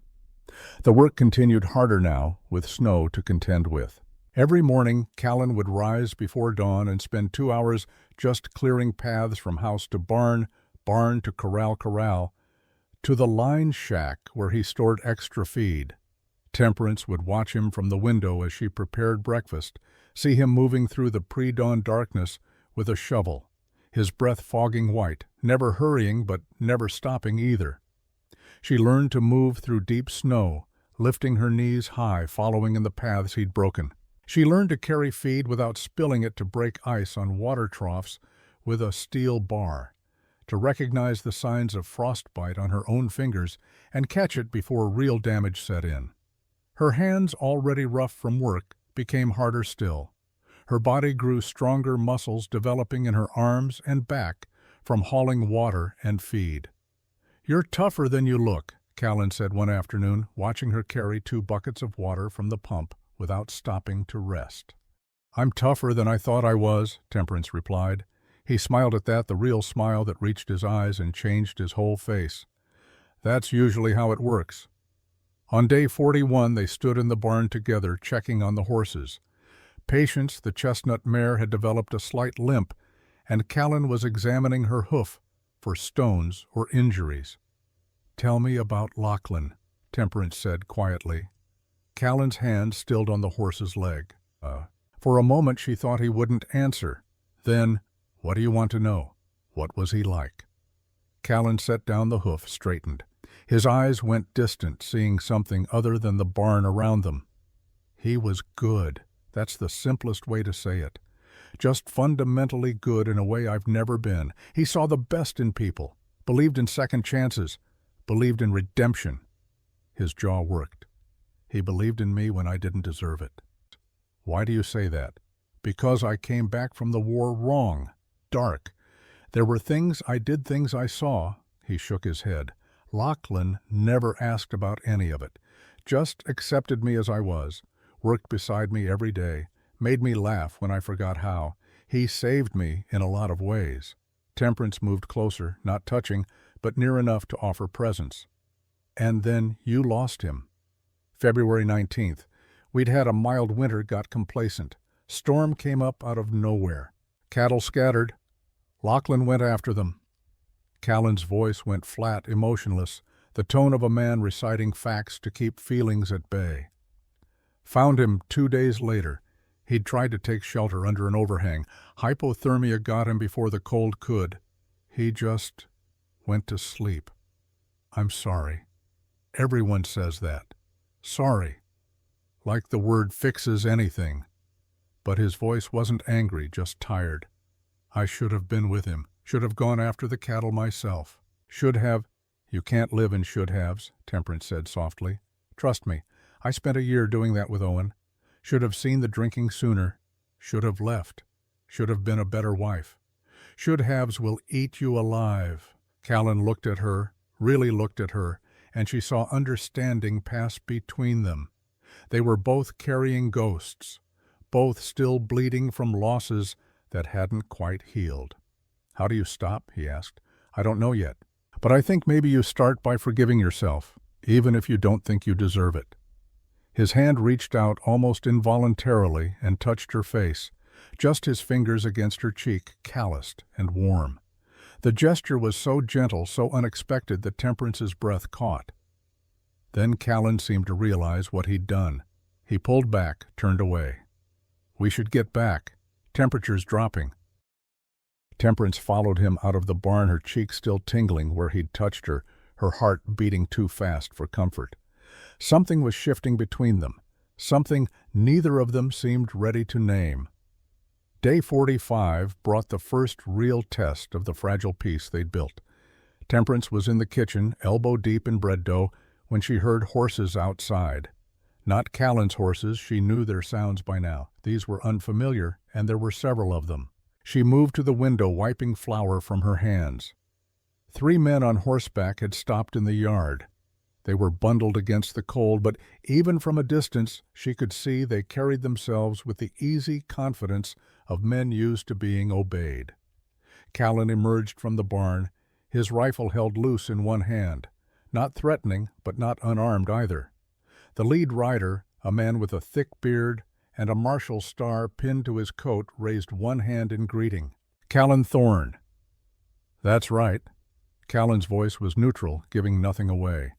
The work continued harder now, with snow to contend with. Every morning, Callan would rise before dawn and spend 2 hours just clearing paths from house to barn, barn to corral, to the line shack where he stored extra feed. Temperance would watch him from the window as she prepared breakfast, see him moving through the pre-dawn darkness with a shovel, his breath fogging white, never hurrying but never stopping either. She learned to move through deep snow, lifting her knees high, following in the paths he'd broken. She learned to carry feed without spilling it, to break ice on water troughs with a steel bar, to recognize the signs of frostbite on her own fingers and catch it before real damage set in. Her hands, already rough from work, became harder still. Her body grew stronger, muscles developing in her arms and back from hauling water and feed. "You're tougher than you look," Callan said one afternoon, watching her carry 2 buckets of water from the pump without stopping to rest. "I'm tougher than I thought I was," Temperance replied. He smiled at that, the real smile that reached his eyes and changed his whole face. "That's usually how it works." On day 41, they stood in the barn together, checking on the horses. Patience, the chestnut mare, had developed a slight limp, and Callan was examining her hoof for stones or injuries. "Tell me about Lachlan," Temperance said quietly. Callan's hand stilled on the horse's leg. For a moment she thought he wouldn't answer. Then, "What do you want to know? What was he like?" Callan set down the hoof, straightened. His eyes went distant, seeing something other than the barn around them. He was good. That's the simplest way to say it. Just fundamentally good in a way I've never been. He saw the best in people, believed in second chances, believed in redemption. His jaw worked. He believed in me when I didn't deserve it. "Why do you say that?" "Because I came back from the war wrong, dark. There were things I saw." He shook his head. "Lachlan never asked about any of it. Just accepted me as I was, worked beside me every day, made me laugh when I forgot how. He saved me in a lot of ways." Temperance moved closer, not touching, but near enough to offer presence. "And then you lost him." February 19th. We'd had a mild winter, got complacent. Storm came up out of nowhere. Cattle scattered. Lachlan went after them. Callan's voice went flat, emotionless, the tone of a man reciting facts to keep feelings at bay. "Found him 2 days later. He'd tried to take shelter under an overhang. Hypothermia got him before the cold could. He just went to sleep. I'm sorry. Everyone says that. Sorry. Like the word fixes anything." But his voice wasn't angry, just tired. "I should have been with him. Should have gone after the cattle myself. Should have—" "You can't live in should-haves," Temperance said softly. "Trust me, I spent a year doing that with Owen. Should have seen the drinking sooner. Should have left. Should have been a better wife. Should-haves will eat you alive." Callan looked at her, really looked at her, and she saw understanding pass between them. They were both carrying ghosts, both still bleeding from losses that hadn't quite healed. "How do you stop?" he asked. "I don't know yet. But I think maybe you start by forgiving yourself, even if you don't think you deserve it." His hand reached out almost involuntarily and touched her face, just his fingers against her cheek, calloused and warm. The gesture was so gentle, so unexpected that Temperance's breath caught. Then Callan seemed to realize what he'd done. He pulled back, turned away. "We should get back. Temperature's dropping." Temperance followed him out of the barn, her cheek still tingling where he'd touched her, her heart beating too fast for comfort. Something was shifting between them, something neither of them seemed ready to name. Day 45 brought the first real test of the fragile peace they'd built. Temperance was in the kitchen, elbow deep in bread dough, when she heard horses outside. Not Callan's horses, she knew their sounds by now. These were unfamiliar, and there were several of them. She moved to the window, wiping flour from her hands. 3 men on horseback had stopped in the yard. They were bundled against the cold, but even from a distance she could see they carried themselves with the easy confidence of men used to being obeyed. Callan emerged from the barn, his rifle held loose in one hand. Not threatening, but not unarmed either. The lead rider, a man with a thick beard and a martial star pinned to his coat, raised one hand in greeting. "Callan Thorne." "That's right." Callan's voice was neutral, giving nothing away.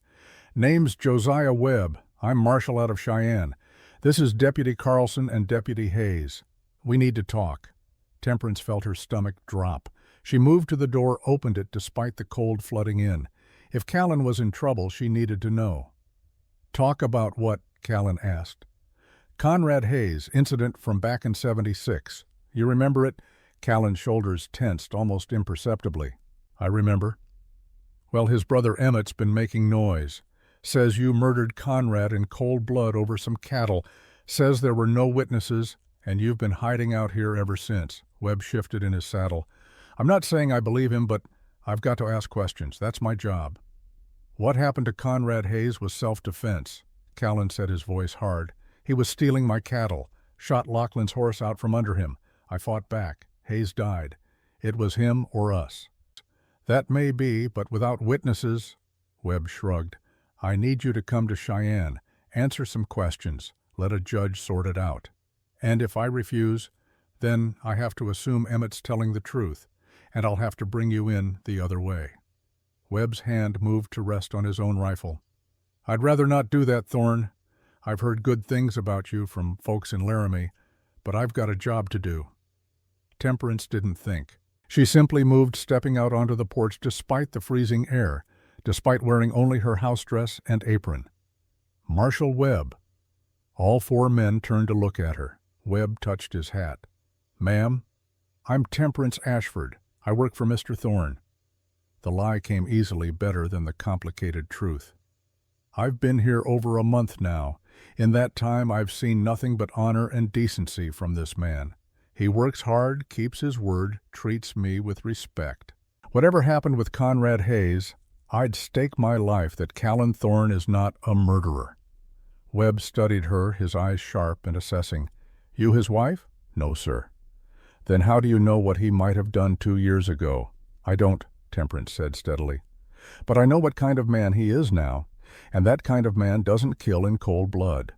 "Name's Josiah Webb. I'm Marshal out of Cheyenne. This is Deputy Carlson and Deputy Hayes. We need to talk." Temperance felt her stomach drop. She moved to the door, opened it despite the cold flooding in. If Callan was in trouble, she needed to know. "Talk about what?" Callan asked. "Conrad Hayes, incident from back in '76. You remember it?" Callan's shoulders tensed almost imperceptibly. "I remember." "Well, his brother Emmett's been making noise. Says you murdered Conrad in cold blood over some cattle. Says there were no witnesses, and you've been hiding out here ever since." Webb shifted in his saddle. "I'm not saying I believe him, but I've got to ask questions. That's my job." "What happened to Conrad Hayes was self-defense." Callan said, his voice hard. "He was stealing my cattle. Shot Laughlin's horse out from under him. I fought back. Hayes died. It was him or us." "That may be, but without witnesses—" Webb shrugged. "I need you to come to Cheyenne, answer some questions, let a judge sort it out. And if I refuse, then I have to assume Emmett's telling the truth, and I'll have to bring you in the other way." Webb's hand moved to rest on his own rifle. "I'd rather not do that, Thorne. I've heard good things about you from folks in Laramie, but I've got a job to do." Temperance didn't think. She simply moved, stepping out onto the porch despite the freezing air, despite wearing only her house dress and apron. Marshal Webb. All four men turned to look at her. Webb touched his hat. "Ma'am, I'm Temperance Ashford. I work for Mr. Thorne." The lie came easily, better than the complicated truth. "I've been here over a month now. In that time I've seen nothing but honor and decency from this man. He works hard, keeps his word, treats me with respect. Whatever happened with Conrad Hayes, I'd stake my life that Callan Thorne is not a murderer." Webb studied her, his eyes sharp and assessing. "You his wife?" "No, sir." "Then how do you know what he might have done 2 years ago?" "I don't," Temperance said steadily. "But I know what kind of man he is now, and that kind of man doesn't kill in cold blood."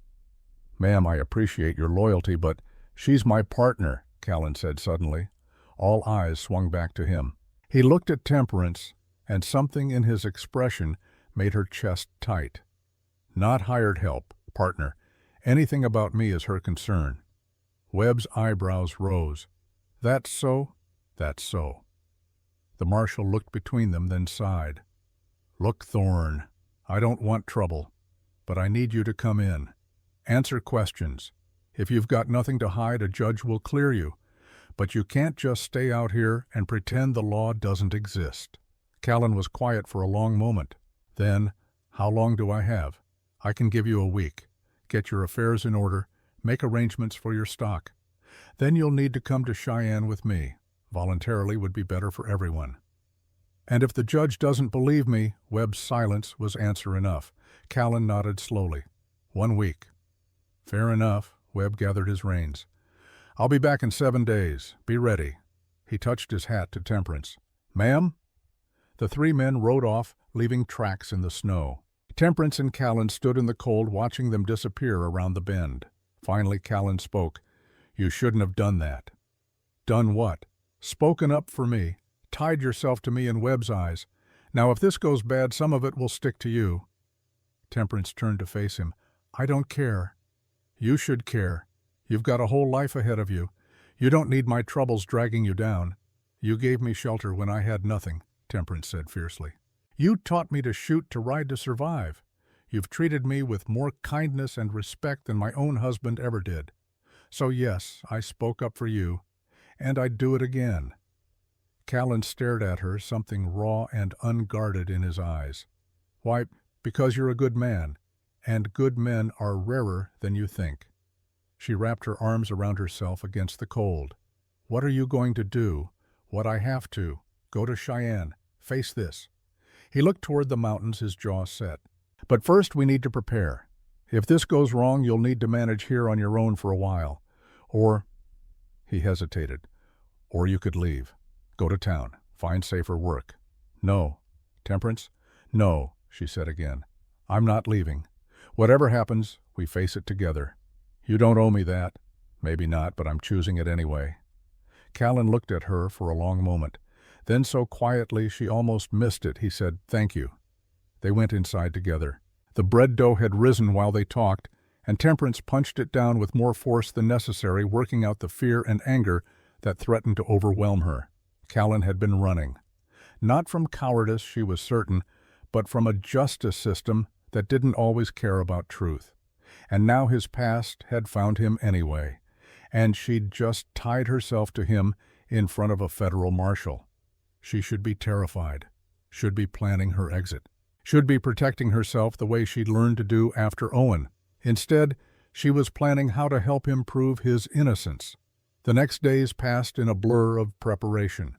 "Ma'am, I appreciate your loyalty, but—" "She's my partner," Callan said suddenly. All eyes swung back to him. He looked at Temperance, and something in his expression made her chest tight. "Not hired help, partner. Anything about me is her concern." Webb's eyebrows rose. "That's so?" "That's so." The marshal looked between them, then sighed. "Look, Thorne, I don't want trouble, but I need you to come in. Answer questions. If you've got nothing to hide, a judge will clear you. But you can't just stay out here and pretend the law doesn't exist." Callan was quiet for a long moment. Then, "How long do I have?" "I can give you a week. Get your affairs in order, make arrangements for your stock. Then you'll need to come to Cheyenne with me. Voluntarily would be better for everyone." "And if the judge doesn't believe me—" Webb's silence was answer enough. Callan nodded slowly. 1 week. "Fair enough." Webb gathered his reins. "I'll be back in 7 days. Be ready." He touched his hat to Temperance. "Ma'am?" The 3 men rode off, leaving tracks in the snow. Temperance and Callan stood in the cold, watching them disappear around the bend. Finally Callan spoke. "You shouldn't have done that." "Done what?" "Spoken up for me. Tied yourself to me in Webb's eyes. Now if this goes bad, some of it will stick to you." Temperance turned to face him. "I don't care." "You should care. You've got a whole life ahead of you. You don't need my troubles dragging you down." "You gave me shelter when I had nothing," Temperance said fiercely. "You taught me to shoot, to ride, to survive. You've treated me with more kindness and respect than my own husband ever did. So yes, I spoke up for you, and I'd do it again." Callan stared at her, something raw and unguarded in his eyes. "Why, because you're a good man, and good men are rarer than you think." She wrapped her arms around herself against the cold. "What are you going to do?" "What I have to. Go to Cheyenne. Face this." He looked toward the mountains, his jaw set. "But first we need to prepare. If this goes wrong, you'll need to manage here on your own for a while. Or—" he hesitated. "Or you could leave." Go to town. Find safer work. No. Temperance? No, she said again. I'm not leaving. Whatever happens, we face it together. You don't owe me that. Maybe not, but I'm choosing it anyway. Callan looked at her for a long moment. Then so quietly she almost missed it, he said, "Thank you." They went inside together. The bread dough had risen while they talked, and Temperance punched it down with more force than necessary, working out the fear and anger that threatened to overwhelm her. Callan had been running. Not from cowardice, she was certain, but from a justice system that didn't always care about truth. And now his past had found him anyway, and she'd just tied herself to him in front of a federal marshal. She should be terrified, should be planning her exit, should be protecting herself the way she'd learned to do after Owen. Instead, she was planning how to help him prove his innocence. The next days passed in a blur of preparation.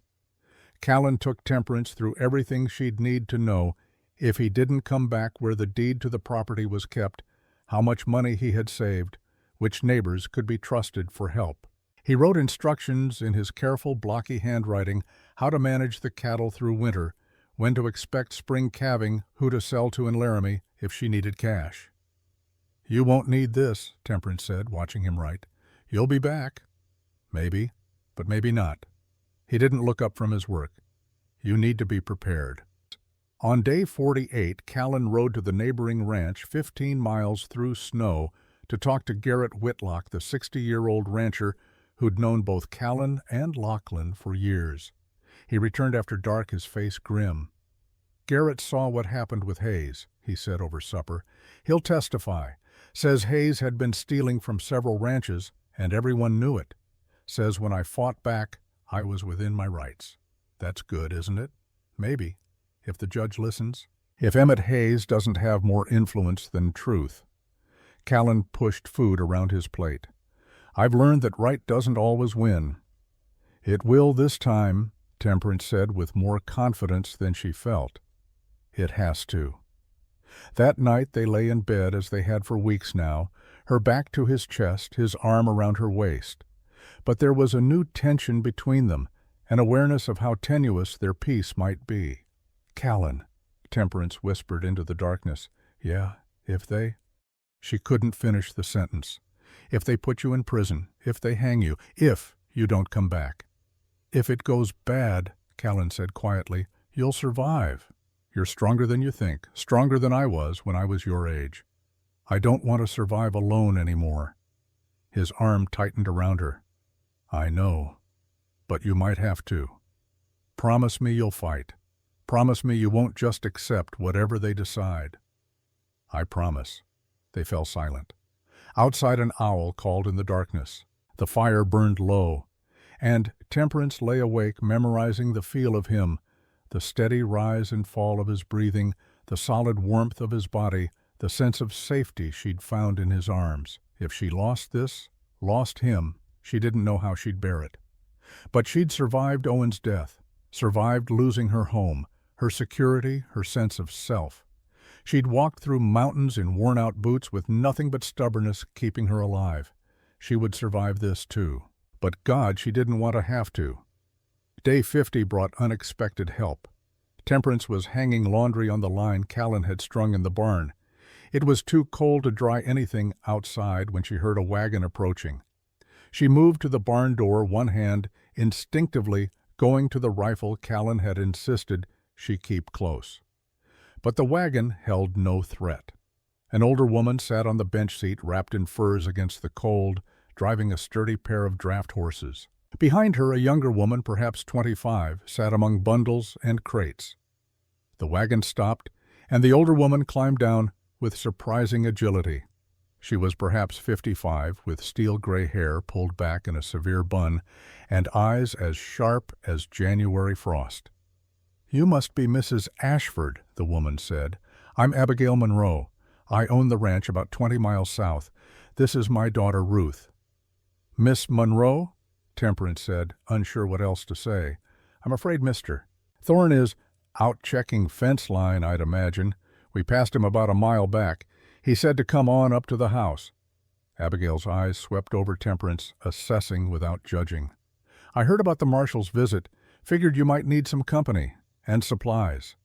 Callan took Temperance through everything she'd need to know if he didn't come back where the deed to the property was kept, how much money he had saved, which neighbors could be trusted for help. He wrote instructions in his careful, blocky handwriting how to manage the cattle through winter, when to expect spring calving, who to sell to in Laramie if she needed cash. "You won't need this," Temperance said, watching him write. "You'll be back. Maybe, but maybe not." He didn't look up from his work. "You need to be prepared." On day 48, Callan rode to the neighboring ranch 15 miles through snow to talk to Garrett Whitlock, the 60-year-old rancher who'd known both Callan and Lachlan for years. He returned after dark, his face grim. "Garrett saw what happened with Hayes," he said over supper. "He'll testify. Says Hayes had been stealing from several ranches, and everyone knew it. Says when I fought back, I was within my rights. That's good, isn't it? Maybe, if the judge listens. If Emmett Hayes doesn't have more influence than truth." Callan pushed food around his plate. "I've learned that right doesn't always win." "It will this time," Temperance said with more confidence than she felt. "It has to." That night they lay in bed as they had for weeks now, her back to his chest, his arm around her waist. But there was a new tension between them, an awareness of how tenuous their peace might be. "Callan," Temperance whispered into the darkness. "Yeah, if they—" She couldn't finish the sentence. "If they put you in prison, if they hang you, if you don't come back." "If it goes bad," Callan said quietly, "you'll survive. You're stronger than you think, stronger than I was when I was your age. I don't want to survive alone anymore." His arm tightened around her. "I know, but you might have to. Promise me you'll fight. Promise me you won't just accept whatever they decide." "I promise." They fell silent. Outside an owl called in the darkness. The fire burned low, and Temperance lay awake memorizing the feel of him, the steady rise and fall of his breathing, the solid warmth of his body, the sense of safety she'd found in his arms. If she lost this, lost him, she didn't know how she'd bear it. But she'd survived Owen's death, survived losing her home, her security, her sense of self. She'd walked through mountains in worn-out boots with nothing but stubbornness keeping her alive. She would survive this too. But God, she didn't want to have to. Day 50 brought unexpected help. Temperance was hanging laundry on the line Callan had strung in the barn. It was too cold to dry anything outside when she heard a wagon approaching. She moved to the barn door, one hand instinctively going to the rifle Callan had insisted she keep close. But the wagon held no threat. An older woman sat on the bench seat wrapped in furs against the cold, driving a sturdy pair of draft horses. Behind her, a younger woman, perhaps 25, sat among bundles and crates. The wagon stopped, and the older woman climbed down with surprising agility. She was perhaps 55, with steel-gray hair pulled back in a severe bun, and eyes as sharp as January frost. "You must be Mrs. Ashford," the woman said. "I'm Abigail Monroe. I own the ranch about 20 miles south. This is my daughter Ruth." "Miss Monroe?" Temperance said, unsure what else to say. "I'm afraid Mr. Thorne is out checking fence line, I'd imagine. We passed him about a mile back. He said to come on up to the house." Abigail's eyes swept over Temperance, assessing without judging. "I heard about the marshal's visit. Figured you might need some company and supplies."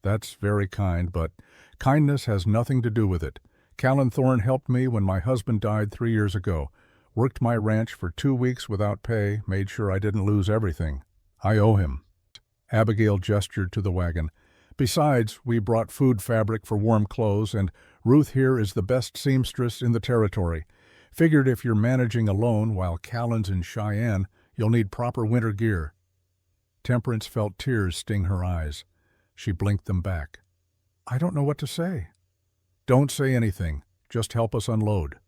"That's very kind, but kindness has nothing to do with it. Callan Thorne helped me when my husband died 3 years ago. Worked my ranch for 2 weeks without pay, made sure I didn't lose everything. I owe him." Abigail gestured to the wagon. "Besides, we brought food fabric for warm clothes, and Ruth here is the best seamstress in the territory. Figured if you're managing alone while Callan's in Cheyenne, you'll need proper winter gear." Temperance felt tears sting her eyes. She blinked them back. "I don't know what to say." "Don't say anything. Just help us unload."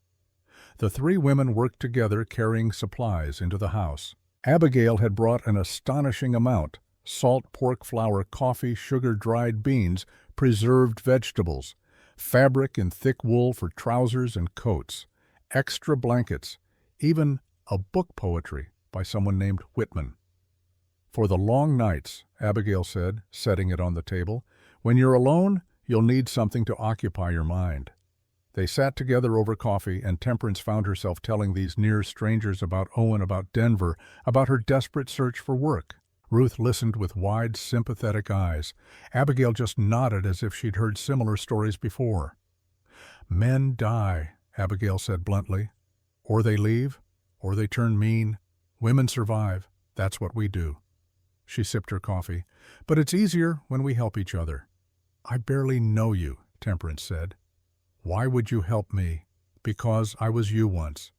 The 3 women worked together carrying supplies into the house. Abigail had brought an astonishing amount: salt pork flour, coffee, sugar, dried beans, preserved vegetables, fabric in thick wool for trousers and coats, extra blankets, even a book poetry by someone named Whitman. "For the long nights," Abigail said, setting it on the table. "When you're alone, you'll need something to occupy your mind." They sat together over coffee, and Temperance found herself telling these near strangers about Owen, about Denver, about her desperate search for work. Ruth listened with wide, sympathetic eyes. Abigail just nodded as if she'd heard similar stories before. "Men die," Abigail said bluntly. "Or they leave, or they turn mean. Women survive. That's what we do." She sipped her coffee. "But it's easier when we help each other." "I barely know you," Temperance said. "Why would you help me?" "Because I was you once.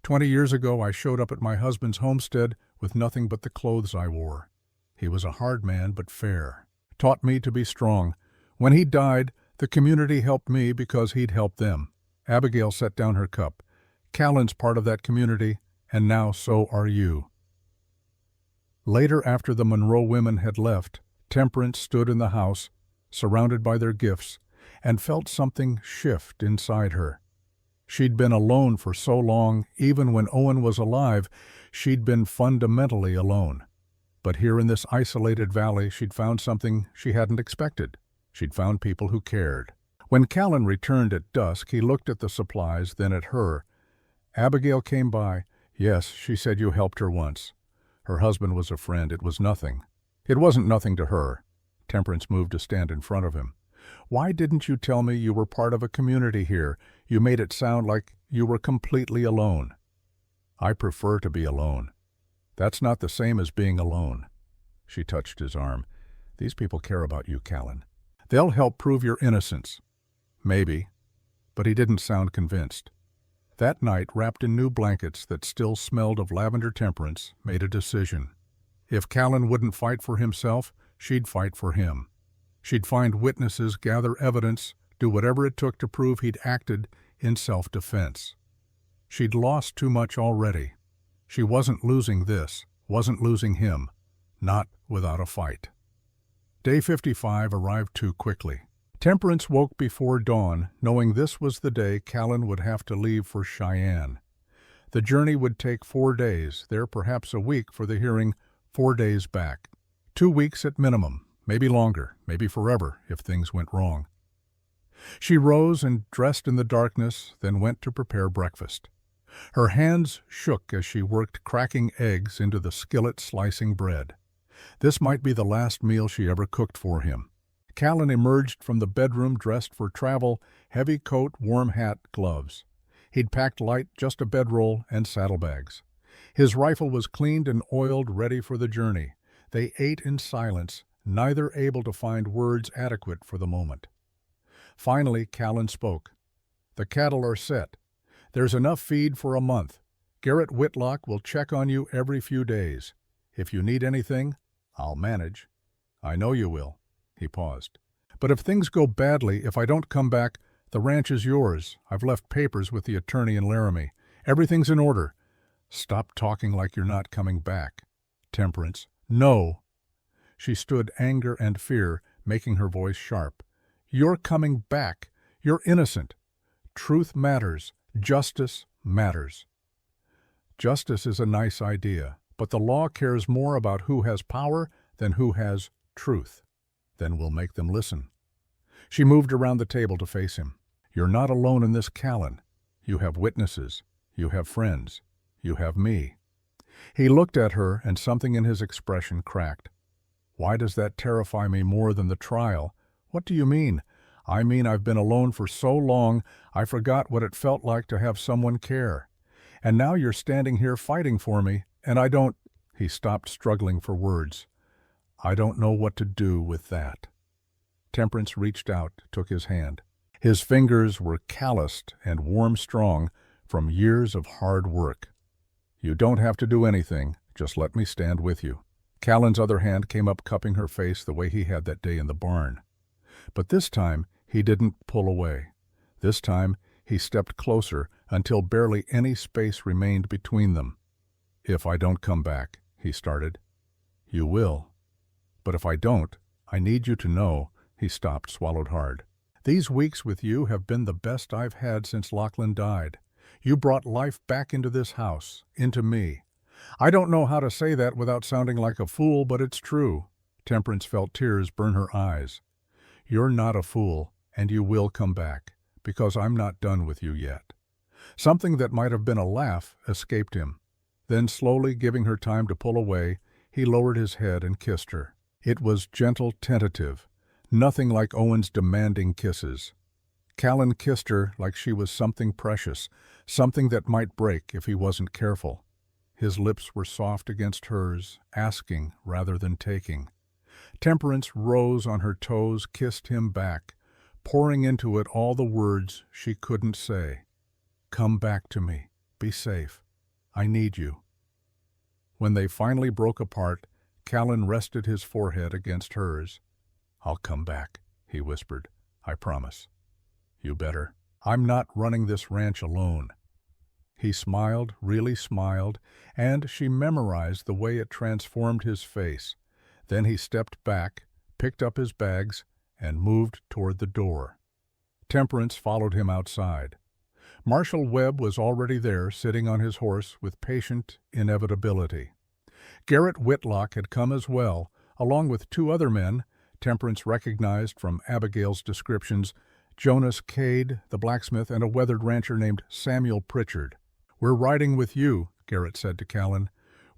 20 years ago I showed up at my husband's homestead with nothing but the clothes I wore. He was a hard man, but fair. Taught me to be strong. When he died, the community helped me because he'd helped them." Abigail set down her cup. "Callan's part of that community, and now so are you." Later, after the Monroe women had left, Temperance stood in the house, surrounded by their gifts, and felt something shift inside her. She'd been alone for so long, even when Owen was alive, she'd been fundamentally alone. But here in this isolated valley, she'd found something she hadn't expected. She'd found people who cared. When Callan returned at dusk, he looked at the supplies, then at her. "Abigail came by. Yes, she said you helped her once. Her husband was a friend. It was nothing." "It wasn't nothing to her." Temperance moved to stand in front of him. "Why didn't you tell me you were part of a community here? You made it sound like you were completely alone." "I prefer to be alone." "That's not the same as being alone." She touched his arm. "These people care about you, Callan. They'll help prove your innocence." "Maybe." But he didn't sound convinced. That night, wrapped in new blankets that still smelled of lavender, Temperance made a decision. If Callan wouldn't fight for himself, she'd fight for him. She'd find witnesses, gather evidence, do whatever it took to prove he'd acted in self-defense. She'd lost too much already. She wasn't losing this, wasn't losing him, not without a fight. Day 55 arrived too quickly. Temperance woke before dawn, knowing this was the day Callan would have to leave for Cheyenne. The journey would take 4 days, there perhaps a week for the hearing, 4 days back. 2 weeks at minimum. Maybe longer, maybe forever, if things went wrong. She rose and dressed in the darkness, then went to prepare breakfast. Her hands shook as she worked cracking eggs into the skillet slicing bread. This might be the last meal she ever cooked for him. Callan emerged from the bedroom dressed for travel, heavy coat, warm hat, gloves. He'd packed light, just a bedroll and saddlebags. His rifle was cleaned and oiled, ready for the journey. They ate in silence, neither able to find words adequate for the moment. Finally, Callan spoke. "The cattle are set. There's enough feed for a month. Garrett Whitlock will check on you every few days. If you need anything, I'll manage." "I know you will." He paused. "But if things go badly, if I don't come back, the ranch is yours. I've left papers with the attorney in Laramie. Everything's in order." "Stop talking like you're not coming back." "Temperance." "No." She stood, anger and fear making her voice sharp. "You're coming back. You're innocent. Truth matters. Justice matters." Justice is a nice idea, but the law cares more about who has power than who has truth. Then we'll make them listen. She moved around the table to face him. "You're not alone in this, Callan. You have witnesses. You have friends. You have me." He looked at her, and something in his expression cracked. "Why does that terrify me more than the trial?" "What do you mean?" "I mean I've been alone for so long, I forgot what it felt like to have someone care. And now you're standing here fighting for me, and I don't—" He stopped, struggling for words. "I don't know what to do with that." Temperance reached out, took his hand. His fingers were calloused and warm-strong from years of hard work. "You don't have to do anything, just let me stand with you." Callan's other hand came up, cupping her face the way he had that day in the barn. But this time he didn't pull away. This time he stepped closer until barely any space remained between them. "If I don't come back," he started. "You will. But if I don't, I need you to know—" He stopped, swallowed hard. "These weeks with you have been the best I've had since Lachlan died. You brought life back into this house, into me. I don't know how to say that without sounding like a fool, but it's true." Temperance felt tears burn her eyes. "You're not a fool, and you will come back, because I'm not done with you yet." Something that might have been a laugh escaped him. Then, slowly giving her time to pull away, he lowered his head and kissed her. It was gentle, tentative, nothing like Owen's demanding kisses. Callan kissed her like she was something precious, something that might break if he wasn't careful. His lips were soft against hers, asking rather than taking. Temperance rose on her toes, kissed him back, pouring into it all the words she couldn't say. "Come back to me. Be safe. I need you." When they finally broke apart, Callan rested his forehead against hers. "I'll come back," he whispered. "I promise." "You better. I'm not running this ranch alone." He smiled, really smiled, and she memorized the way it transformed his face. Then he stepped back, picked up his bags, and moved toward the door. Temperance followed him outside. Marshal Webb was already there, sitting on his horse with patient inevitability. Garrett Whitlock had come as well, along with two other men Temperance recognized from Abigail's descriptions: Jonas Cade, the blacksmith, and a weathered rancher named Samuel Pritchard. "We're riding with you," Garrett said to Callan.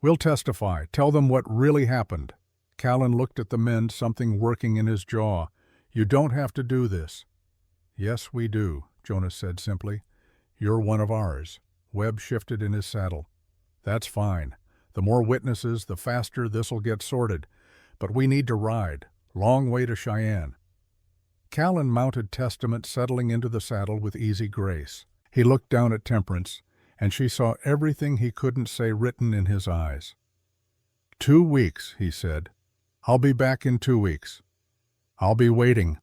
"We'll testify. Tell them what really happened." Callan looked at the men, something working in his jaw. "You don't have to do this." "Yes, we do," Jonas said simply. "You're one of ours." Webb shifted in his saddle. "That's fine. The more witnesses, the faster this'll get sorted. But we need to ride. Long way to Cheyenne." Callan mounted Testament, settling into the saddle with easy grace. He looked down at Temperance, and she saw everything he couldn't say written in his eyes. 2 weeks, he said. "I'll be back in 2 weeks. I'll be waiting."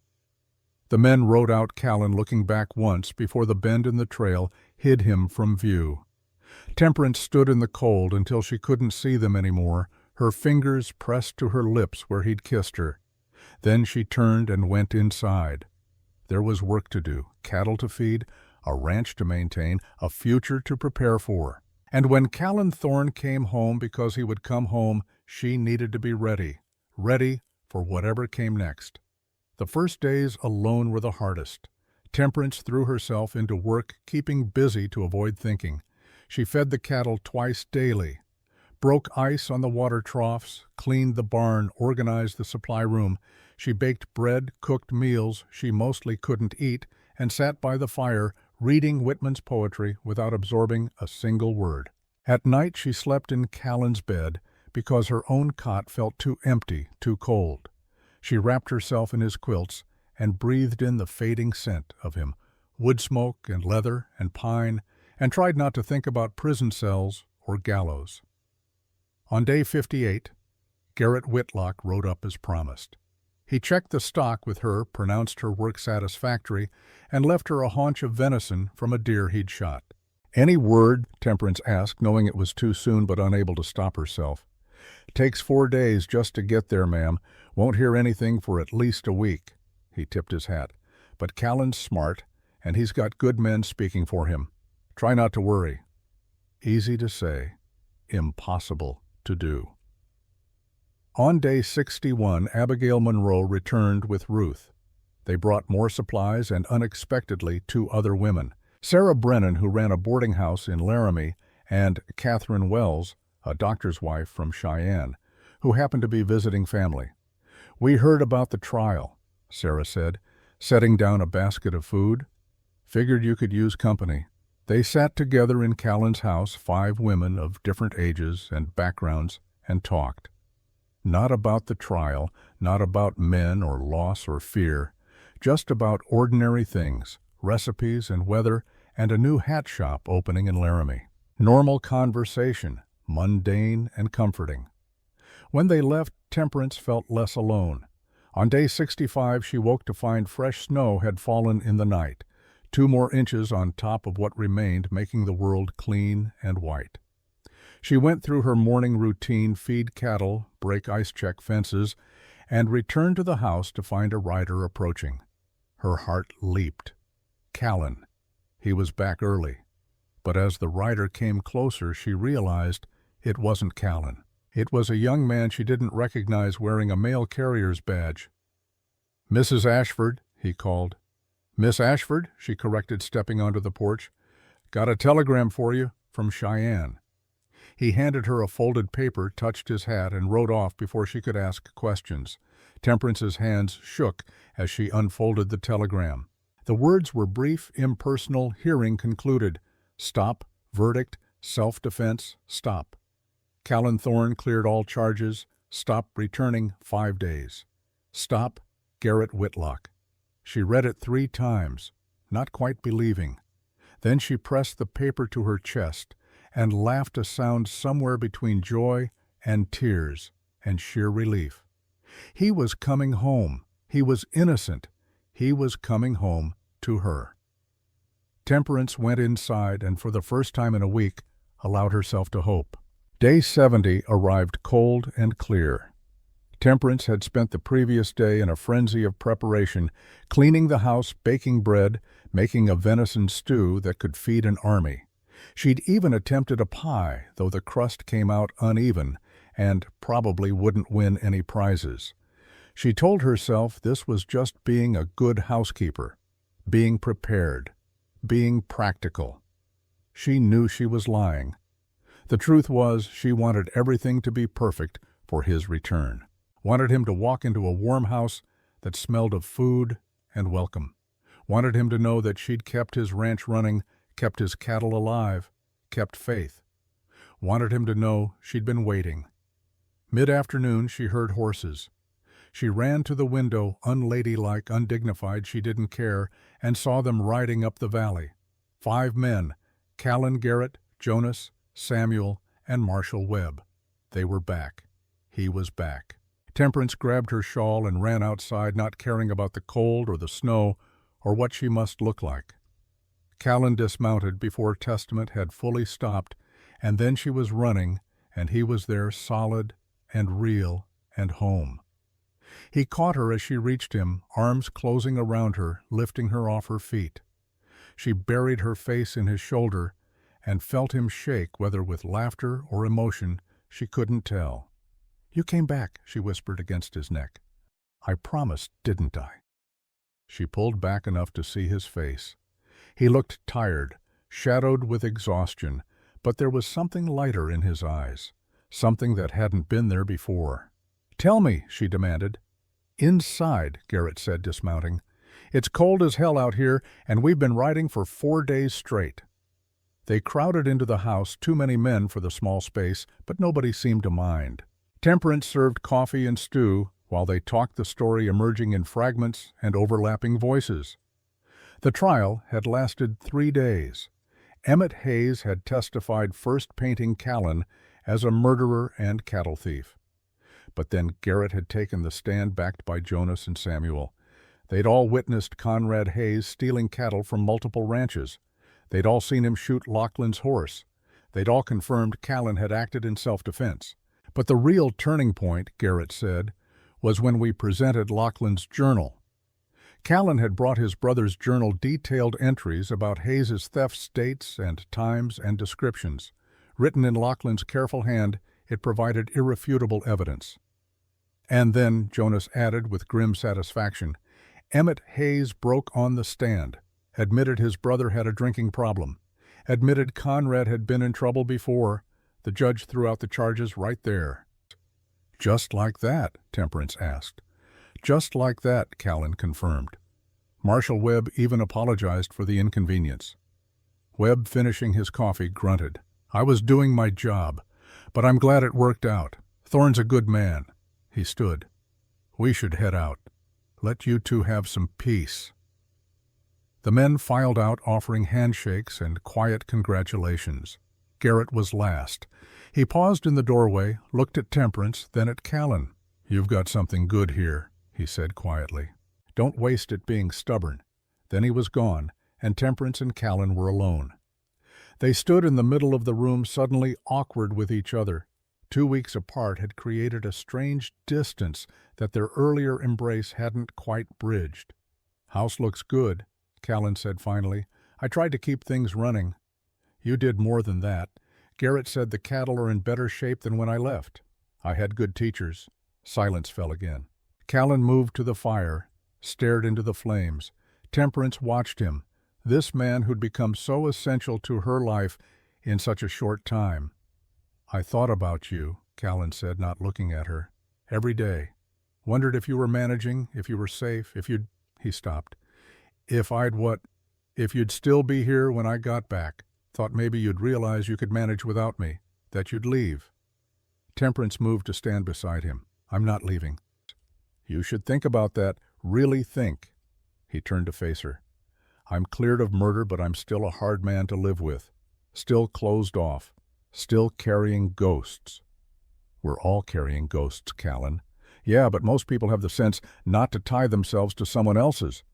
The men rode out, Callan looking back once before the bend in the trail hid him from view. Temperance stood in the cold until she couldn't see them anymore, her fingers pressed to her lips where he'd kissed her. Then she turned and went inside. There was work to do, cattle to feed, a ranch to maintain, a future to prepare for. And when Callan Thorne came home because he would come home, she needed to be ready for whatever came next. The first days alone were the hardest. Temperance threw herself into work, keeping busy to avoid thinking. She fed the cattle twice daily, broke ice on the water troughs, cleaned the barn, organized the supply room. She baked bread, cooked meals she mostly couldn't eat, and sat by the fire, reading Whitman's poetry without absorbing a single word. At night she slept in Callan's bed because her own cot felt too empty, too cold. She wrapped herself in his quilts and breathed in the fading scent of him, wood smoke and leather and pine, and tried not to think about prison cells or gallows. On day 58, Garrett Whitlock rode up as promised. He checked the stock with her, pronounced her work satisfactory, and left her a haunch of venison from a deer he'd shot. "Any word?" Temperance asked, knowing it was too soon but unable to stop herself. "Takes 4 days just to get there, ma'am. Won't hear anything for at least a week." He tipped his hat. "But Callan's smart, and he's got good men speaking for him. Try not to worry." Easy to say, impossible to do. On day 61, Abigail Monroe returned with Ruth. They brought more supplies and, unexpectedly, 2 other women. Sarah Brennan, who ran a boarding house in Laramie, and Catherine Wells, a doctor's wife from Cheyenne, who happened to be visiting family. "We heard about the trial," Sarah said, setting down a basket of food. "Figured you could use company." They sat together in Callan's house, 5 women of different ages and backgrounds, and talked. Not about the trial, not about men or loss or fear, just about ordinary things, recipes and weather, and a new hat shop opening in Laramie. Normal conversation, mundane and comforting. When they left, Temperance felt less alone. On day 65, she woke to find fresh snow had fallen in the night, 2 more inches on top of what remained, making the world clean and white. She went through her morning routine, feed cattle, break ice-check fences, and returned to the house to find a rider approaching. Her heart leaped. Callan. He was back early. But as the rider came closer, she realized it wasn't Callan. It was a young man she didn't recognize wearing a mail carrier's badge. "Mrs. Ashford," he called. "Miss Ashford," she corrected, stepping onto the porch. "Got a telegram for you from Cheyenne." He handed her a folded paper, touched his hat, and rode off before she could ask questions. Temperance's hands shook as she unfolded the telegram. The words were brief, impersonal. Hearing concluded. Stop. Verdict. Self-defense. Stop. Callan Thorne cleared all charges. Stop returning 5 days. Stop. Garrett Whitlock. She read it 3 times, not quite believing. Then she pressed the paper to her chest and laughed, a sound somewhere between joy and tears and sheer relief. He was coming home. He was innocent. He was coming home to her. Temperance went inside and, for the first time in a week, allowed herself to hope. Day 70 arrived cold and clear. Temperance had spent the previous day in a frenzy of preparation, cleaning the house, baking bread, making a venison stew that could feed an army. She'd even attempted a pie, though the crust came out uneven and probably wouldn't win any prizes. She told herself this was just being a good housekeeper, being prepared, being practical. She knew she was lying. The truth was, she wanted everything to be perfect for his return. Wanted him to walk into a warm house that smelled of food and welcome. Wanted him to know that she'd kept his ranch running, kept his cattle alive, kept faith. Wanted him to know she'd been waiting. Mid-afternoon, she heard horses. She ran to the window, unladylike, undignified, she didn't care, and saw them riding up the valley. 5 men, Callan Garrett, Jonas, Samuel, and Marshall Webb. They were back. He was back. Temperance grabbed her shawl and ran outside, not caring about the cold or the snow or what she must look like. Callan dismounted before Testament had fully stopped, and then she was running, and he was there, solid and real and home. He caught her as she reached him, arms closing around her, lifting her off her feet. She buried her face in his shoulder and felt him shake, whether with laughter or emotion, she couldn't tell. "You came back," she whispered against his neck. "I promised, didn't I?" She pulled back enough to see his face. He looked tired, shadowed with exhaustion, but there was something lighter in his eyes, something that hadn't been there before. "Tell me," she demanded. "Inside," Garrett said, dismounting. "It's cold as hell out here, and we've been riding for 4 days straight." They crowded into the house, too many men for the small space, but nobody seemed to mind. Temperance served coffee and stew while they talked, the story emerging in fragments and overlapping voices. The trial had lasted 3 days. Emmett Hayes had testified, first painting Callan as a murderer and cattle thief. But then Garrett had taken the stand, backed by Jonas and Samuel. They'd all witnessed Conrad Hayes stealing cattle from multiple ranches. They'd all seen him shoot Laughlin's horse. They'd all confirmed Callan had acted in self-defense. But the real turning point, Garrett said, was when we presented Laughlin's journal. Callan had brought his brother's journal, detailed entries about Hayes's thefts, dates and times and descriptions. Written in Laughlin's careful hand, it provided irrefutable evidence. And then, Jonas added with grim satisfaction, Emmett Hayes broke on the stand, admitted his brother had a drinking problem, admitted Conrad had been in trouble before. The judge threw out the charges right there. Just like that? Temperance asked. Just like that, Callan confirmed. Marshal Webb even apologized for the inconvenience. Webb, finishing his coffee, grunted. I was doing my job, but I'm glad it worked out. Thorne's a good man. He stood. We should head out. Let you two have some peace. The men filed out, offering handshakes and quiet congratulations. Garrett was last. He paused in the doorway, looked at Temperance, then at Callan. You've got something good here, he said quietly. Don't waste it being stubborn. Then he was gone, and Temperance and Callan were alone. They stood in the middle of the room, suddenly awkward with each other. 2 weeks apart had created a strange distance that their earlier embrace hadn't quite bridged. House looks good, Callan said finally. I tried to keep things running. You did more than that. Garrett said the cattle are in better shape than when I left. I had good teachers. Silence fell again. Callan moved to the fire, stared into the flames. Temperance watched him, this man who'd become so essential to her life in such a short time. I thought about you, Callan said, not looking at her. Every day. Wondered if you were managing, if you were safe, if you'd... He stopped. If you'd still be here when I got back. Thought maybe you'd realize you could manage without me, that you'd leave. Temperance moved to stand beside him. I'm not leaving. You should think about that. Really think. He turned to face her. I'm cleared of murder, but I'm still a hard man to live with. Still closed off. Still carrying ghosts. We're all carrying ghosts, Callan. Yeah, but most people have the sense not to tie themselves to someone else's.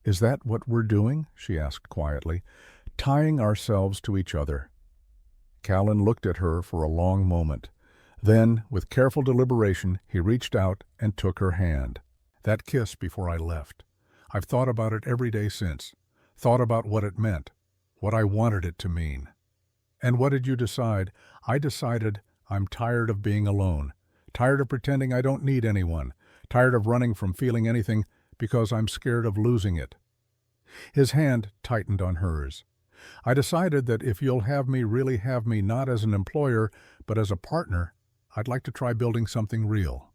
Is that what we're doing? She asked quietly. Tying ourselves to each other. Callan looked at her for a long moment. Then, with careful deliberation, he reached out and took her hand. That kiss before I left. I've thought about it every day since. Thought about what it meant. What I wanted it to mean. And what did you decide? I decided I'm tired of being alone. Tired of pretending I don't need anyone. Tired of running from feeling anything because I'm scared of losing it. His hand tightened on hers. I decided that if you'll really have me not as an employer, but as a partner, I'd like to try building something real.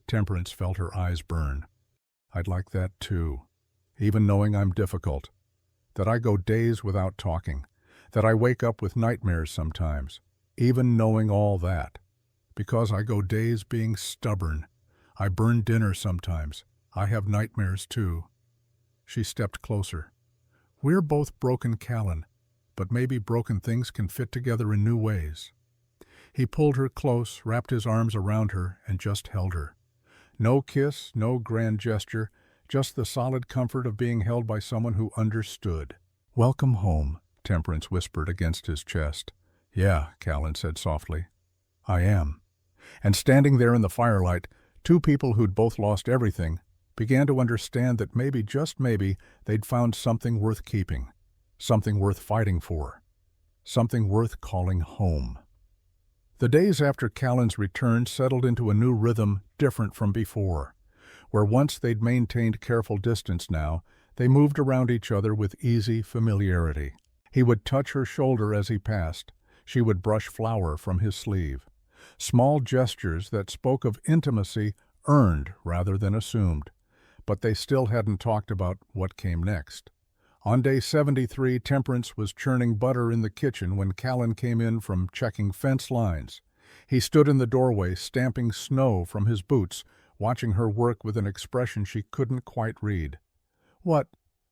Temperance felt her eyes burn. I'd like that too. Even knowing I'm difficult. That I go days without talking. That I wake up with nightmares sometimes. Even knowing all that. Because I go days being stubborn. I burn dinner sometimes. I have nightmares too. She stepped closer. We're both broken, Callan, but maybe broken things can fit together in new ways. He pulled her close, wrapped his arms around her, and just held her. No kiss, no grand gesture, just the solid comfort of being held by someone who understood. Welcome home, Temperance whispered against his chest. Yeah, Callan said softly. I am. And standing there in the firelight, two people who'd both lost everything, began to understand that maybe, just maybe, they'd found something worth keeping, something worth fighting for, something worth calling home. The days after Callan's return settled into a new rhythm different from before. Where once they'd maintained careful distance now, they moved around each other with easy familiarity. He would touch her shoulder as he passed. She would brush flour from his sleeve. Small gestures that spoke of intimacy earned rather than assumed. But they still hadn't talked about what came next. On day 73, Temperance was churning butter in the kitchen when Callan came in from checking fence lines. He stood in the doorway, stamping snow from his boots, watching her work with an expression she couldn't quite read. What?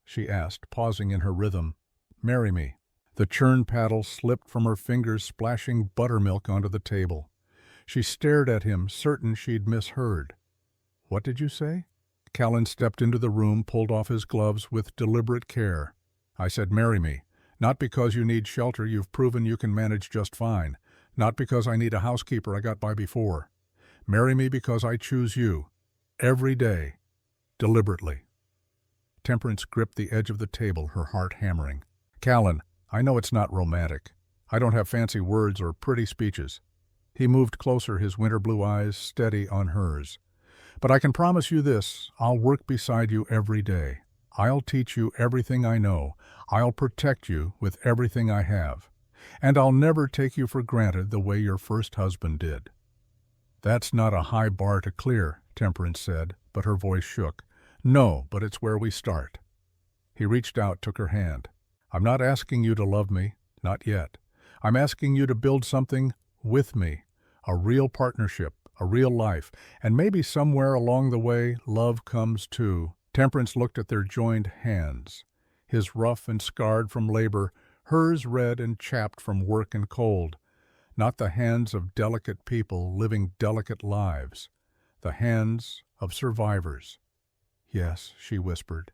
She asked, pausing in her rhythm. Marry me. The churn paddle slipped from her fingers, splashing buttermilk onto the table. She stared at him, certain she'd misheard. What did you say? Callan stepped into the room, pulled off his gloves with deliberate care. I said, marry me. Not because you need shelter, you've proven you can manage just fine. Not because I need a housekeeper, I got by before. Marry me because I choose you. Every day. Deliberately. Temperance gripped the edge of the table, her heart hammering. Callan, I know it's not romantic. I don't have fancy words or pretty speeches. He moved closer, his winter blue eyes steady on hers. But I can promise you this, I'll work beside you every day. I'll teach you everything I know. I'll protect you with everything I have. And I'll never take you for granted the way your first husband did." "That's not a high bar to clear," Temperance said, but her voice shook. "No, but it's where we start." He reached out, took her hand. "I'm not asking you to love me, not yet. I'm asking you to build something with me, a real partnership, a real life, and maybe somewhere along the way, love comes too." Temperance looked at their joined hands, his rough and scarred from labor, hers red and chapped from work and cold. Not the hands of delicate people living delicate lives, the hands of survivors. "Yes," she whispered.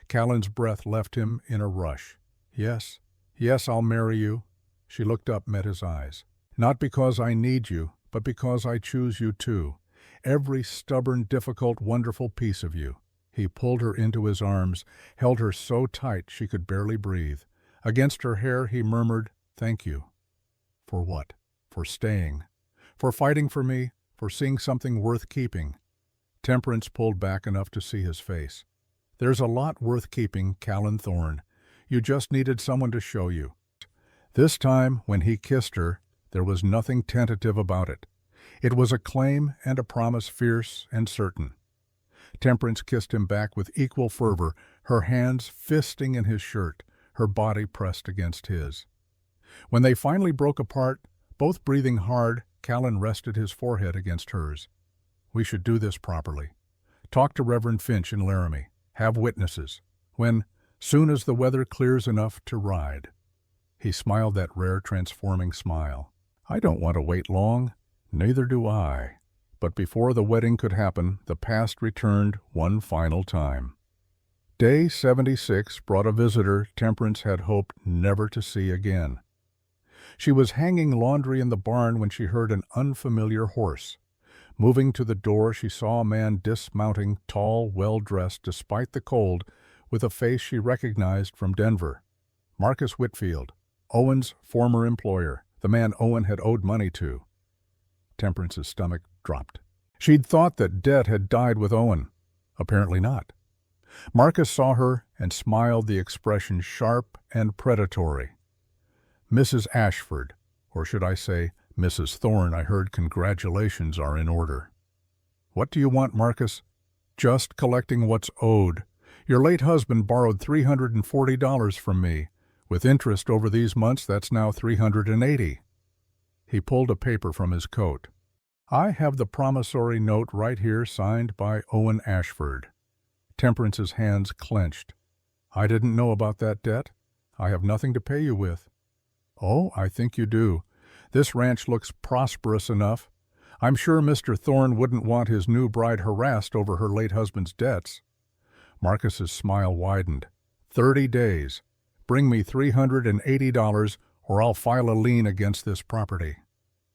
Callan's breath left him in a rush. "Yes, yes, I'll marry you." She looked up, met his eyes. "Not because I need you, but because I choose you too. Every stubborn, difficult, wonderful piece of you." He pulled her into his arms, held her so tight she could barely breathe. Against her hair he murmured, "Thank you." "For what?" "For staying. For fighting for me, for seeing something worth keeping." Temperance pulled back enough to see his face. "There's a lot worth keeping, Callan Thorne. You just needed someone to show you." This time, when he kissed her, there was nothing tentative about it. It was a claim and a promise fierce and certain. Temperance kissed him back with equal fervor, her hands fisting in his shirt, her body pressed against his. When they finally broke apart, both breathing hard, Callan rested his forehead against hers. "We should do this properly. Talk to Reverend Finch in Laramie. Have witnesses. Soon as the weather clears enough to ride." He smiled that rare transforming smile. "I don't want to wait long. Neither do I." But before the wedding could happen, the past returned one final time. Day 76 brought a visitor Temperance had hoped never to see again. She was hanging laundry in the barn when she heard an unfamiliar horse. Moving to the door, she saw a man dismounting, tall, well-dressed despite the cold, with a face she recognized from Denver. Marcus Whitfield, Owen's former employer, the man Owen had owed money to. Temperance's stomach dropped. She'd thought that debt had died with Owen. Apparently not. Marcus saw her and smiled, the expression sharp and predatory. "Mrs. Ashford, or should I say Mrs. Thorne, I heard congratulations are in order." "What do you want, Marcus?" "Just collecting what's owed. Your late husband borrowed $340 from me. With interest over these months, that's now $380. He pulled a paper from his coat. "I have the promissory note right here, signed by Owen Ashford." Temperance's hands clenched. "I didn't know about that debt. I have nothing to pay you with." "Oh, I think you do. This ranch looks prosperous enough. I'm sure Mr. Thorne wouldn't want his new bride harassed over her late husband's debts." Marcus's smile widened. 30 days. Bring me $380 or I'll file a lien against this property."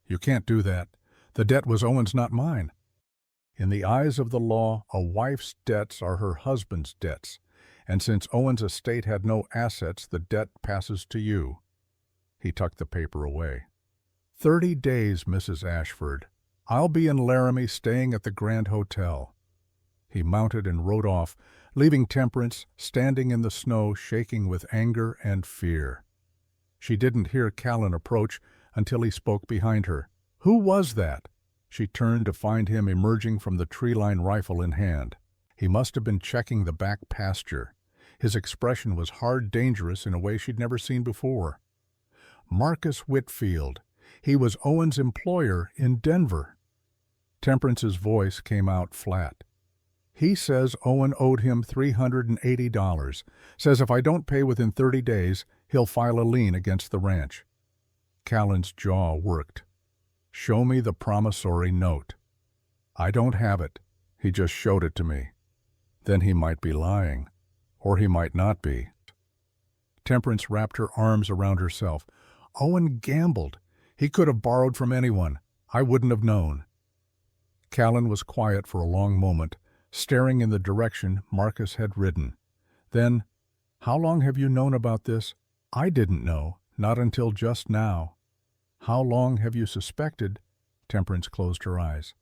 "You can't do that. The debt was Owen's, not mine." "In the eyes of the law, a wife's debts are her husband's debts, and since Owen's estate had no assets, the debt passes to you." He tucked the paper away. 30 days, Mrs. Ashford. I'll be in Laramie staying at the Grand Hotel." He mounted and rode off, leaving Temperance standing in the snow, shaking with anger and fear. She didn't hear Callan approach until he spoke behind her. "Who was that?" She turned to find him emerging from the tree-line, rifle in hand. He must have been checking the back pasture. His expression was hard, dangerous in a way she'd never seen before. Marcus Whitfield. He was Owen's employer in Denver. Temperance's voice came out flat. "He says Owen owed him $380. Says if I don't pay within 30 days, he'll file a lien against the ranch." Callan's jaw worked. "Show me the promissory note." "I don't have it. He just showed it to me." "Then he might be lying. Or he might not be." Temperance wrapped her arms around herself. "Owen gambled. He could have borrowed from anyone. I wouldn't have known." Callan was quiet for a long moment, staring in the direction Marcus had ridden. Then, "How long have you known about this?" "I didn't know, not until just now." "How long have you suspected?" Temperance closed her eyes.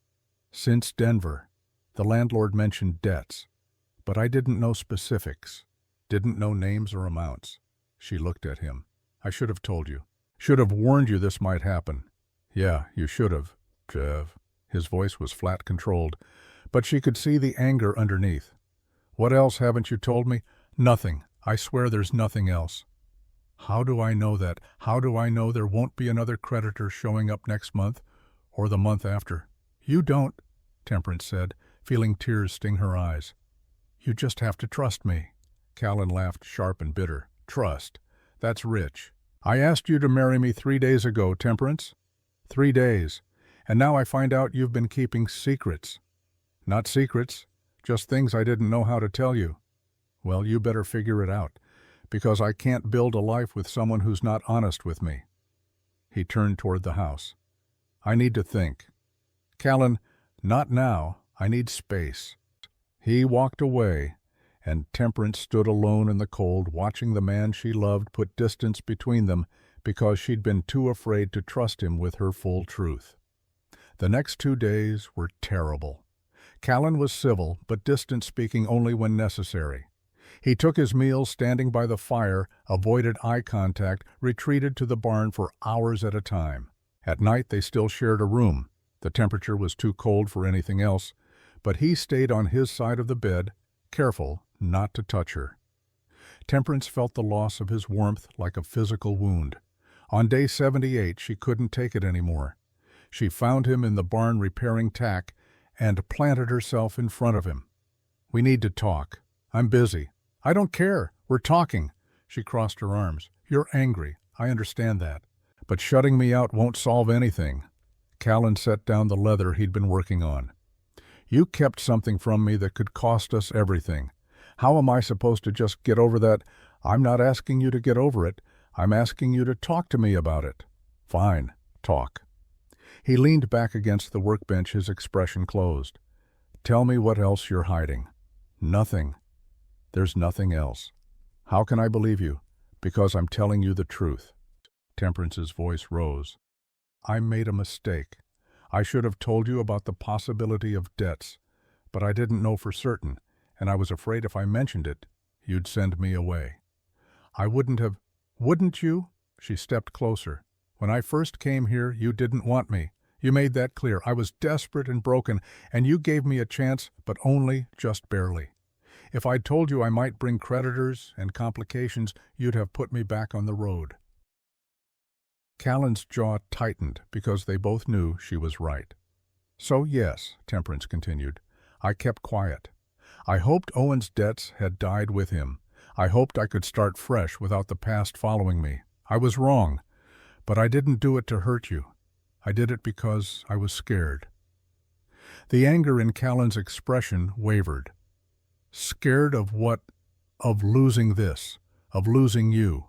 "Since Denver. The landlord mentioned debts. But I didn't know specifics. Didn't know names or amounts." She looked at him. "I should have told you." Should have warned you this might happen. Yeah, you should have, Jeff. His voice was flat controlled, but she could see the anger underneath. What else haven't you told me? Nothing. I swear there's nothing else. How do I know that? How do I know there won't be another creditor showing up next month or the month after? You don't, Temperance said, feeling tears sting her eyes. You just have to trust me. Callan laughed, sharp and bitter. Trust. That's rich. I asked you to marry me 3 days ago, Temperance. 3 days. And now I find out you've been keeping secrets. Not secrets, just things I didn't know how to tell you. Well, you better figure it out, because I can't build a life with someone who's not honest with me. He turned toward the house. I need to think. Callan, not now. I need space. He walked away, and Temperance stood alone in the cold, watching the man she loved put distance between them because she'd been too afraid to trust him with her full truth. The next 2 days were terrible. Callan was civil, but distant, speaking only when necessary. He took his meals standing by the fire, avoided eye contact, retreated to the barn for hours at a time. At night they still shared a room. The temperature was too cold for anything else, but he stayed on his side of the bed, careful not to touch her. Temperance felt the loss of his warmth like a physical wound. On day 78 she couldn't take it anymore. She found him in the barn repairing tack and planted herself in front of him. We need to talk. I'm busy. I don't care. We're talking. She crossed her arms. You're angry. I understand that. But shutting me out won't solve anything. Callan set down the leather he'd been working on. You kept something from me that could cost us everything. How am I supposed to just get over that? I'm not asking you to get over it. I'm asking you to talk to me about it. Fine. Talk. He leaned back against the workbench, his expression closed. Tell me what else you're hiding. Nothing. There's nothing else. How can I believe you? Because I'm telling you the truth. Temperance's voice rose. I made a mistake. I should have told you about the possibility of debts, but I didn't know for certain, and I was afraid if I mentioned it, you'd send me away. I wouldn't have... Wouldn't you? She stepped closer. When I first came here, you didn't want me. You made that clear. I was desperate and broken, and you gave me a chance, but only just barely. If I'd told you I might bring creditors and complications, you'd have put me back on the road. Callan's jaw tightened because they both knew she was right. So yes, Temperance continued, I kept quiet. I hoped Owen's debts had died with him. I hoped I could start fresh without the past following me. I was wrong, but I didn't do it to hurt you. I did it because I was scared. The anger in Callan's expression wavered. Scared of what? Of losing this, of losing you.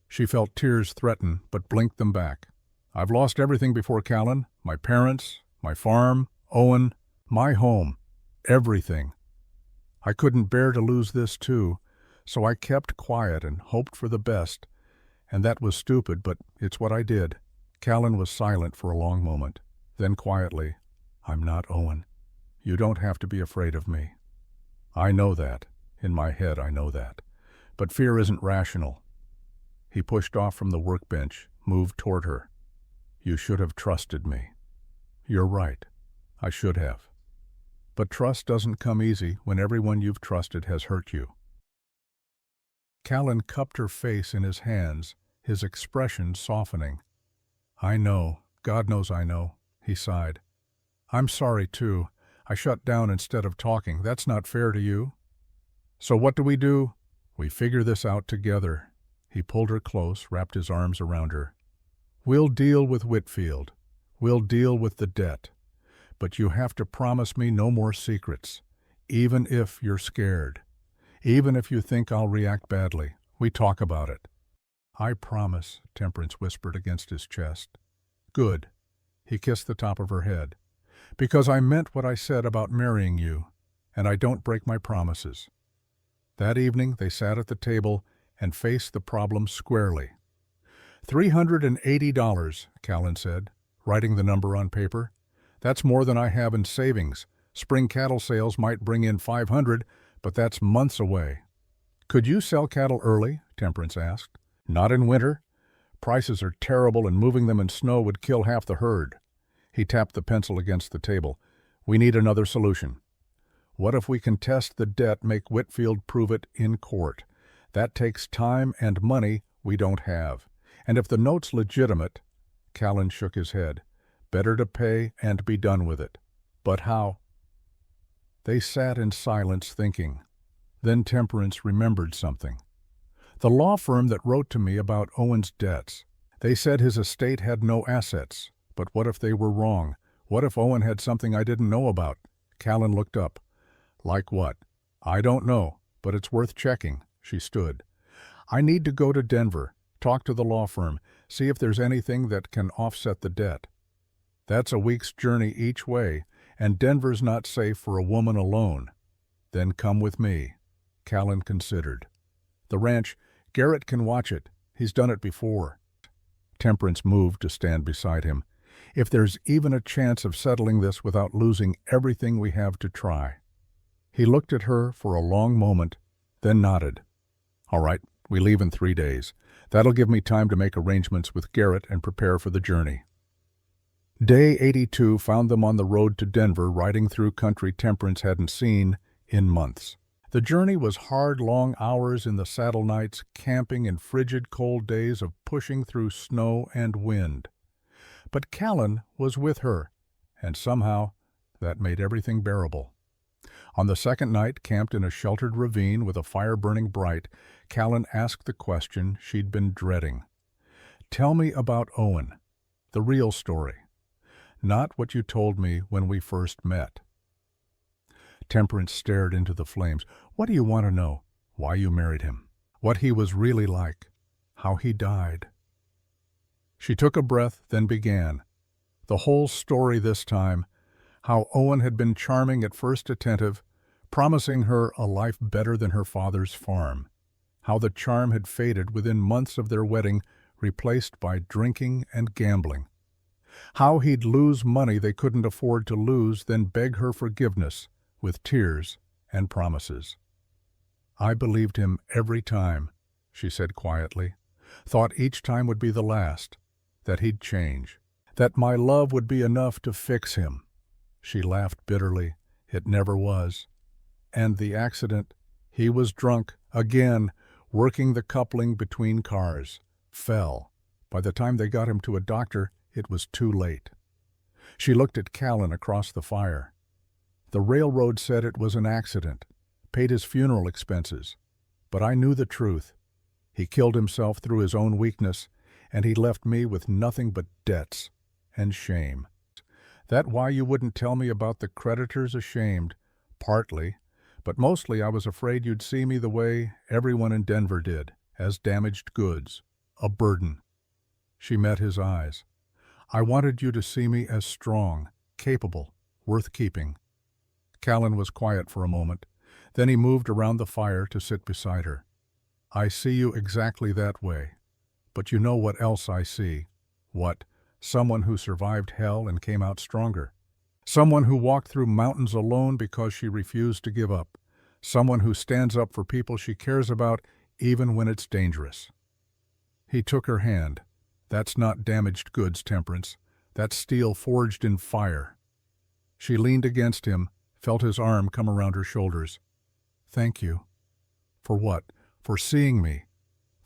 She felt tears threaten, but blinked them back. I've lost everything before, Callan. My parents, my farm, Owen, my home. Everything. I couldn't bear to lose this too, so I kept quiet and hoped for the best. And that was stupid, but it's what I did. Callan was silent for a long moment. Then quietly, I'm not Owen. You don't have to be afraid of me. I know that. In my head, I know that. But fear isn't rational. He pushed off from the workbench, moved toward her. You should have trusted me. You're right. I should have. But trust doesn't come easy when everyone you've trusted has hurt you. Callan cupped her face in his hands, his expression softening. I know. God knows I know, he sighed. I'm sorry, too. I shut down instead of talking. That's not fair to you. So what do? We figure this out together. He pulled her close, wrapped his arms around her. We'll deal with Whitfield. We'll deal with the debt. But you have to promise me no more secrets, even if you're scared. Even if you think I'll react badly. We talk about it. I promise, Temperance whispered against his chest. Good. He kissed the top of her head. Because I meant what I said about marrying you, and I don't break my promises. That evening they sat at the table and faced the problem squarely. $380, Callan said, writing the number on paper. That's more than I have in savings. Spring cattle sales might bring in $500, but that's months away. Could you sell cattle early? Temperance asked. Not in winter. Prices are terrible, and moving them in snow would kill half the herd. He tapped the pencil against the table. We need another solution. What if we contest the debt, make Whitfield prove it in court? That takes time and money we don't have. And if the note's legitimate, Callan shook his head, better to pay and be done with it. But how? They sat in silence thinking. Then Temperance remembered something. The law firm that wrote to me about Owen's debts. They said his estate had no assets. But what if they were wrong? What if Owen had something I didn't know about? Callan looked up. Like what? I don't know, but it's worth checking. She stood. I need to go to Denver, talk to the law firm, see if there's anything that can offset the debt. That's a week's journey each way, and Denver's not safe for a woman alone. Then come with me. Callan considered. The ranch, Garrett can watch it. He's done it before. Temperance moved to stand beside him. If there's even a chance of settling this without losing everything we have to try. He looked at her for a long moment, then nodded. All right, we leave in 3 days. That'll give me time to make arrangements with Garrett and prepare for the journey. Day 82 found them on the road to Denver, riding through country Temperance hadn't seen in months. The journey was hard, long hours in the saddle nights, camping in frigid, cold days of pushing through snow and wind. But Callan was with her, and somehow that made everything bearable. On the second night, camped in a sheltered ravine with a fire burning bright, Callan asked the question she'd been dreading. Tell me about Owen, the real story, not what you told me when we first met. Temperance stared into the flames. What do you want to know? Why you married him? What he was really like? How he died? She took a breath, then began. The whole story this time, how Owen had been charming at first, attentive, promising her a life better than her father's farm. How the charm had faded within months of their wedding, replaced by drinking and gambling. How he'd lose money they couldn't afford to lose, then beg her forgiveness with tears and promises. I believed him every time, she said quietly. Thought each time would be the last, that he'd change, that my love would be enough to fix him. She laughed bitterly. It never was. And the accident, he was drunk, again, working the coupling between cars, fell. By the time they got him to a doctor, it was too late. She looked at Callan across the fire. The railroad said it was an accident, paid his funeral expenses. But I knew the truth. He killed himself through his own weakness, and he left me with nothing but debts and shame. That why you wouldn't tell me about the creditors? Ashamed, partly, but mostly I was afraid you'd see me the way everyone in Denver did, as damaged goods, a burden. She met his eyes. I wanted you to see me as strong, capable, worth keeping. Callan was quiet for a moment. Then he moved around the fire to sit beside her. I see you exactly that way. But you know what else I see? What? Someone who survived hell and came out stronger. Someone who walked through mountains alone because she refused to give up. Someone who stands up for people she cares about even when it's dangerous. He took her hand. That's not damaged goods, Temperance. That's steel forged in fire. She leaned against him, felt his arm come around her shoulders. Thank you. For what? For seeing me.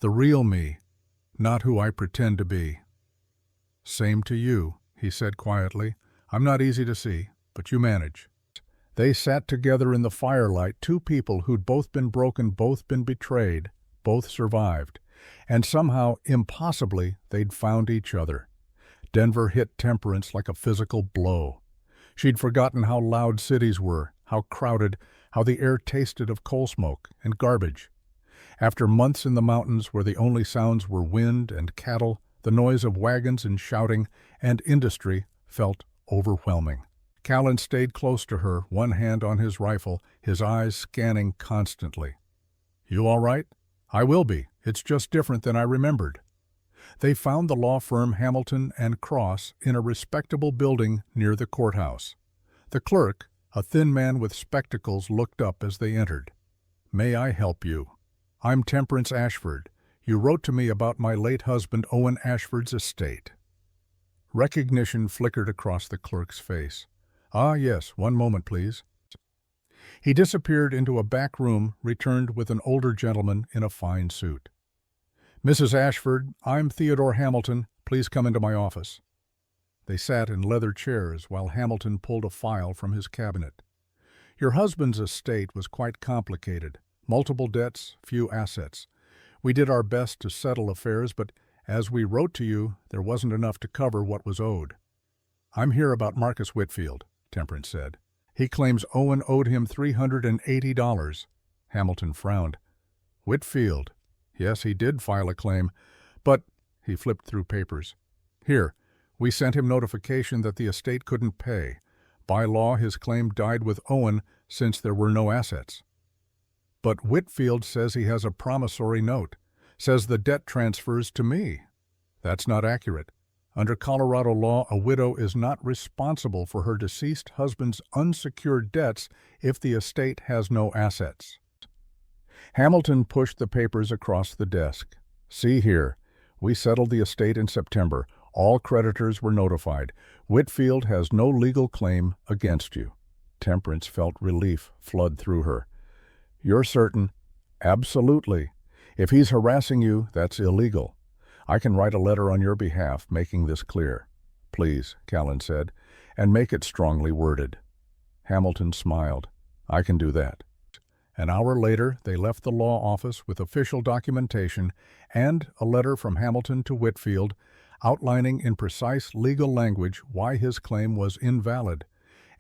The real me, not who I pretend to be. Same to you, he said quietly. I'm not easy to see, but you manage. They sat together in the firelight, two people who'd both been broken, both been betrayed, both survived. And somehow, impossibly, they'd found each other. Denver hit Temperance like a physical blow. She'd forgotten how loud cities were, how crowded, how the air tasted of coal smoke and garbage. After months in the mountains where the only sounds were wind and cattle, the noise of wagons and shouting and industry felt overwhelming. Callan stayed close to her, one hand on his rifle, his eyes scanning constantly. You all right? I will be. It's just different than I remembered. They found the law firm Hamilton and Cross in a respectable building near the courthouse. The clerk, a thin man with spectacles, looked up as they entered. May I help you? I'm Temperance Ashford. You wrote to me about my late husband Owen Ashford's estate." Recognition flickered across the clerk's face. "Ah, yes, one moment, please." He disappeared into a back room, returned with an older gentleman in a fine suit. "Mrs. Ashford, I'm Theodore Hamilton. Please come into my office." They sat in leather chairs while Hamilton pulled a file from his cabinet. "Your husband's estate was quite complicated. Multiple debts, few assets. We did our best to settle affairs, but as we wrote to you, there wasn't enough to cover what was owed." "I'm here about Marcus Whitfield," Temperance said. "He claims Owen owed him $380. Hamilton frowned. "Whitfield? Yes, he did file a claim, but—" He flipped through papers. "Here, we sent him notification that the estate couldn't pay. By law, his claim died with Owen since there were no assets." "But Whitfield says he has a promissory note, says the debt transfers to me." "That's not accurate. Under Colorado law, a widow is not responsible for her deceased husband's unsecured debts if the estate has no assets." Hamilton pushed the papers across the desk. "See here. We settled the estate in September. All creditors were notified. Whitfield has no legal claim against you." Temperance felt relief flood through her. "You're certain?" "Absolutely. If he's harassing you, that's illegal. I can write a letter on your behalf making this clear." "Please," Callan said, "and make it strongly worded." Hamilton smiled. "I can do that." An hour later, they left the law office with official documentation and a letter from Hamilton to Whitfield outlining in precise legal language why his claim was invalid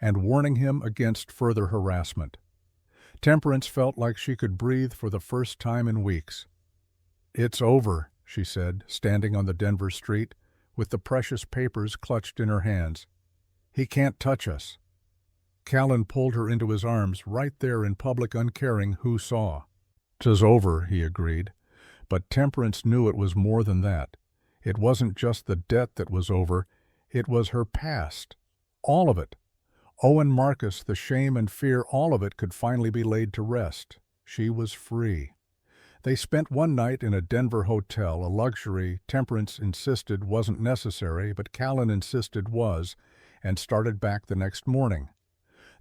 and warning him against further harassment. Temperance felt like she could breathe for the first time in weeks. "It's over," she said, standing on the Denver street with the precious papers clutched in her hands. "He can't touch us." Callan pulled her into his arms right there in public, uncaring who saw. "'Tis over," he agreed. But Temperance knew it was more than that. It wasn't just the debt that was over, it was her past. All of it. Owen Marcus, the shame and fear, all of it could finally be laid to rest. She was free. They spent one night in a Denver hotel, a luxury Temperance insisted wasn't necessary, but Callan insisted was, and started back the next morning.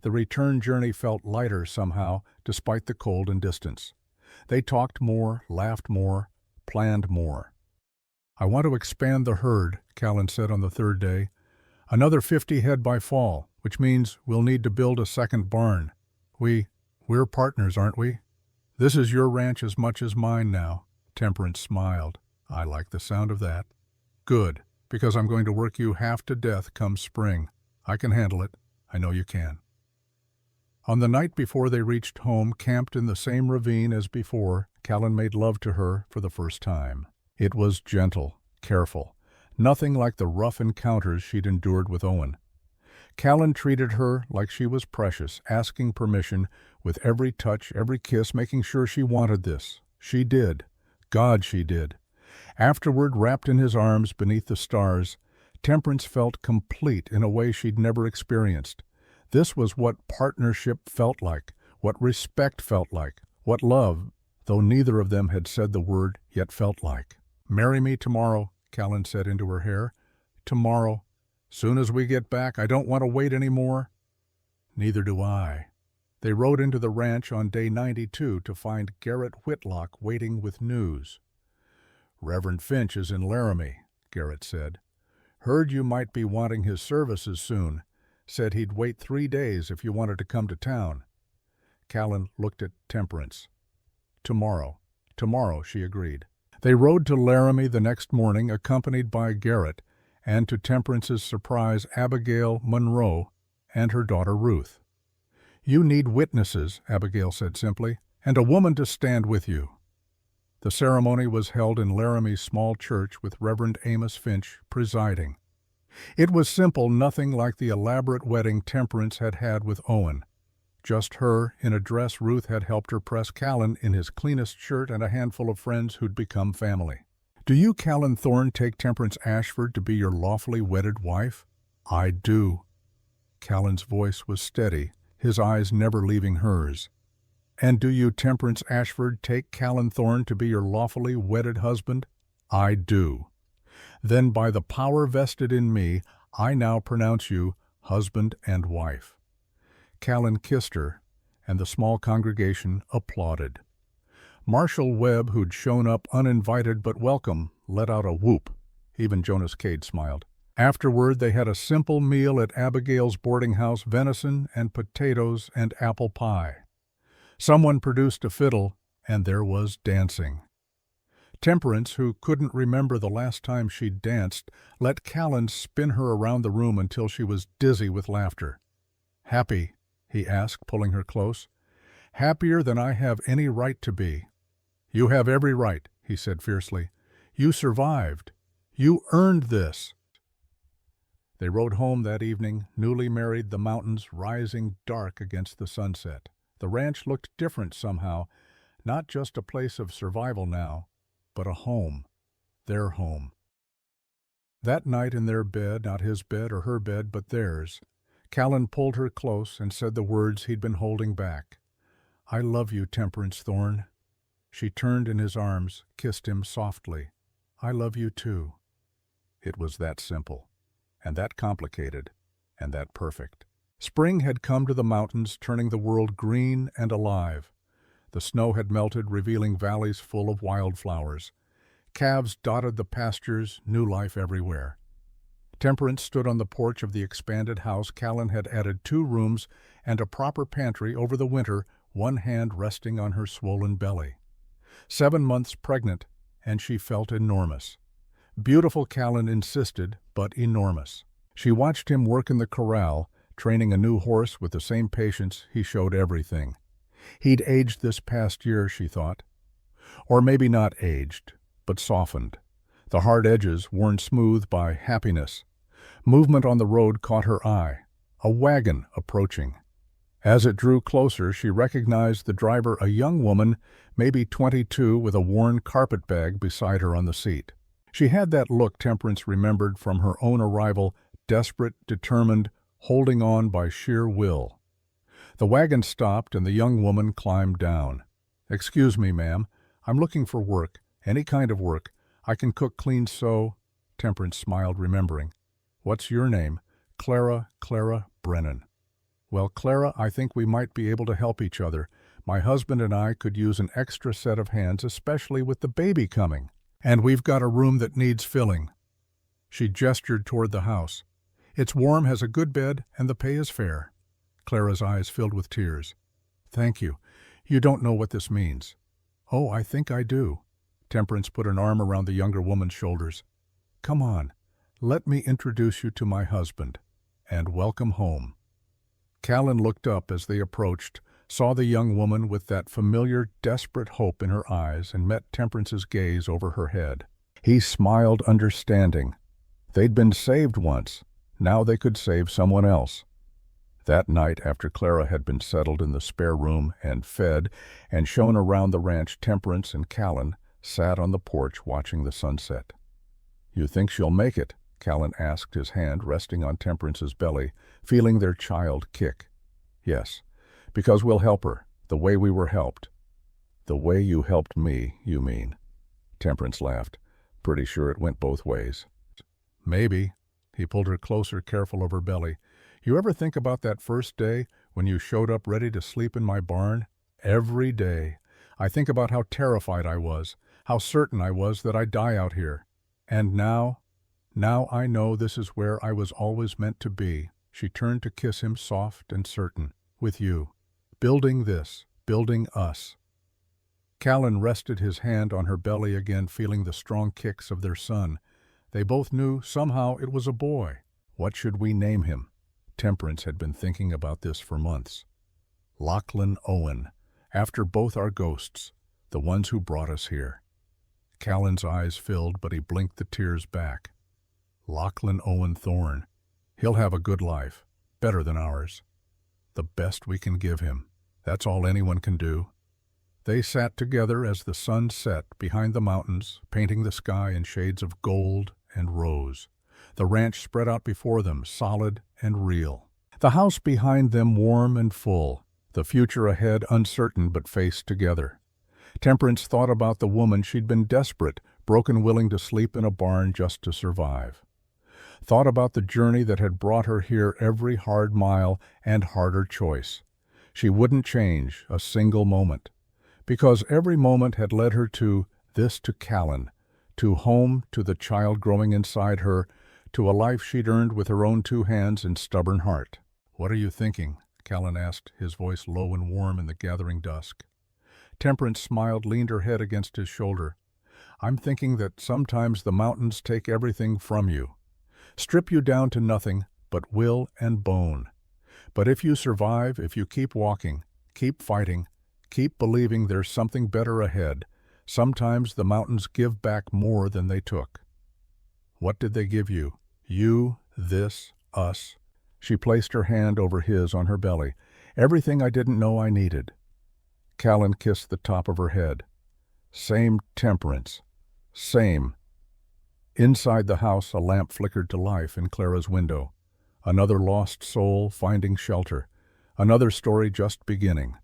The return journey felt lighter somehow, despite the cold and distance. They talked more, laughed more, planned more. "I want to expand the herd," Callan said on the third day. "Another 50 head by fall, which means we'll need to build a second barn. We're partners, aren't we?" "This is your ranch as much as mine now." Temperance smiled. "I like the sound of that." "Good, because I'm going to work you half to death come spring. I can handle it. I know you can." On the night before they reached home, camped in the same ravine as before, Callan made love to her for the first time. It was gentle, careful, nothing like the rough encounters she'd endured with Owen. Callan treated her like she was precious, asking permission with every touch, every kiss, making sure she wanted this. She did. God, she did. Afterward, wrapped in his arms beneath the stars, Temperance felt complete in a way she'd never experienced. This was what partnership felt like, what respect felt like, what love, though neither of them had said the word, yet felt like. "Marry me tomorrow," Callan said into her hair. "Tomorrow. Soon as we get back. I don't want to wait any more." "Neither do I." They rode into the ranch on day 92 to find Garrett Whitlock waiting with news. "Reverend Finch is in Laramie," Garrett said. "Heard you might be wanting his services soon. Said he'd wait 3 days if you wanted to come to town." Callan looked at Temperance. Tomorrow, she agreed. They rode to Laramie the next morning, accompanied by Garrett, and to Temperance's surprise, Abigail Monroe and her daughter Ruth. "You need witnesses," Abigail said simply, "and a woman to stand with you." The ceremony was held in Laramie's small church with Reverend Amos Finch presiding. It was simple, nothing like the elaborate wedding Temperance had had with Owen. Just her, in a dress Ruth had helped her press Callan in his cleanest shirt, and a handful of friends who'd become family. "Do you, Callan Thorne, take Temperance Ashford to be your lawfully wedded wife?" "I do." Callan's voice was steady, his eyes never leaving hers. And do you, Temperance Ashford, take Callan Thorne to be your lawfully wedded husband? I do. Then by the power vested in me, I now pronounce you husband and wife. Callan kissed her, and the small congregation applauded. Marshal Webb, who'd shown up uninvited but welcome, let out a whoop. Even Jonas Cade smiled. Afterward, they had a simple meal at Abigail's boarding house, venison and potatoes and apple pie. Someone produced a fiddle, and there was dancing. Temperance, who couldn't remember the last time she'd danced, let Callan spin her around the room until she was dizzy with laughter. "Happy?" he asked, pulling her close. "Happier than I have any right to be." "You have every right," he said fiercely. "You survived. You earned this." They rode home that evening, newly married, the mountains rising dark against the sunset. The ranch looked different somehow, not just a place of survival now, but a home, their home. That night in their bed, not his bed or her bed, but theirs, Callan pulled her close and said the words he'd been holding back. "I love you, Temperance Thorne." She turned in his arms, kissed him softly. "I love you too." It was that simple, and that complicated, and that perfect. Spring had come to the mountains, turning the world green and alive. The snow had melted, revealing valleys full of wildflowers. Calves dotted the pastures, new life everywhere. Temperance stood on the porch of the expanded house. Callan had added 2 rooms and a proper pantry over the winter, one hand resting on her swollen belly. 7 months pregnant, and she felt enormous. Beautiful, Callan insisted, but enormous. She watched him work in the corral, training a new horse with the same patience. He showed everything. He'd aged this past year, she thought. Or maybe not aged, but softened. The hard edges worn smooth by happiness. Movement on the road caught her eye. A wagon approaching. As it drew closer, she recognized the driver, a young woman, maybe 22, with a worn carpetbag beside her on the seat. She had that look Temperance remembered from her own arrival, desperate, determined, holding on by sheer will. The wagon stopped and the young woman climbed down. "Excuse me, ma'am. I'm looking for work. Any kind of work. I can cook, clean, sew." Temperance smiled, remembering. "What's your name?" "Clara Brennan." "Well, Clara, I think we might be able to help each other. My husband and I could use an extra set of hands, especially with the baby coming. And we've got a room that needs filling." She gestured toward the house. "It's warm, has a good bed, and the pay is fair." Clara's eyes filled with tears. "Thank you. You don't know what this means." "Oh, I think I do." Temperance put an arm around the younger woman's shoulders. "Come on. Let me introduce you to my husband. And welcome home." Callan looked up as they approached, saw the young woman with that familiar, desperate hope in her eyes, and met Temperance's gaze over her head. He smiled, understanding. They'd been saved once. Now they could save someone else. That night, after Clara had been settled in the spare room and fed and shown around the ranch, Temperance and Callan sat on the porch watching the sunset. "You think she'll make it?" Callan asked, his hand resting on Temperance's belly, feeling their child kick. "Yes, because we'll help her, the way we were helped." "The way you helped me, you mean?" Temperance laughed. "Pretty sure it went both ways." "Maybe." He pulled her closer, careful of her belly. "You ever think about that first day when you showed up ready to sleep in my barn? Every day. I think about how terrified I was, how certain I was that I'd die out here. And now I know this is where I was always meant to be." She turned to kiss him, soft and certain. "With you. Building this, building us." Callan rested his hand on her belly again, feeling the strong kicks of their son. They both knew somehow it was a boy. What should we name him? Temperance had been thinking about this for months. Lachlan Owen, after both our ghosts, the ones who brought us here. Callan's eyes filled, but he blinked the tears back. Lachlan Owen Thorne. He'll have a good life, better than ours. The best we can give him. That's all anyone can do. They sat together as the sun set behind the mountains, painting the sky in shades of gold and rose. The ranch spread out before them, solid and real. The house behind them warm and full. the future ahead uncertain but faced together. Temperance thought about the woman she'd been desperate, broken, willing to sleep in a barn just to survive. Thought about the journey that had brought her here, every hard mile and harder choice. She wouldn't change a single moment, because every moment had led her to this, to Callan, to home, to the child growing inside her, to a life she'd earned with her own 2 hands and stubborn heart. "What are you thinking?" Callan asked, his voice low and warm in the gathering dusk. Temperance smiled, leaned her head against his shoulder. "I'm thinking that sometimes the mountains take everything from you, strip you down to nothing but will and bone. But if you survive, if you keep walking, keep fighting, keep believing there's something better ahead, sometimes the mountains give back more than they took." "What did they give you? You, this, us?" She placed her hand over his on her belly. "Everything I didn't know I needed." Callan kissed the top of her head. "Same, Temperance. Same." Inside the house, a lamp flickered to life in Clara's window. Another lost soul finding shelter. Another story just beginning.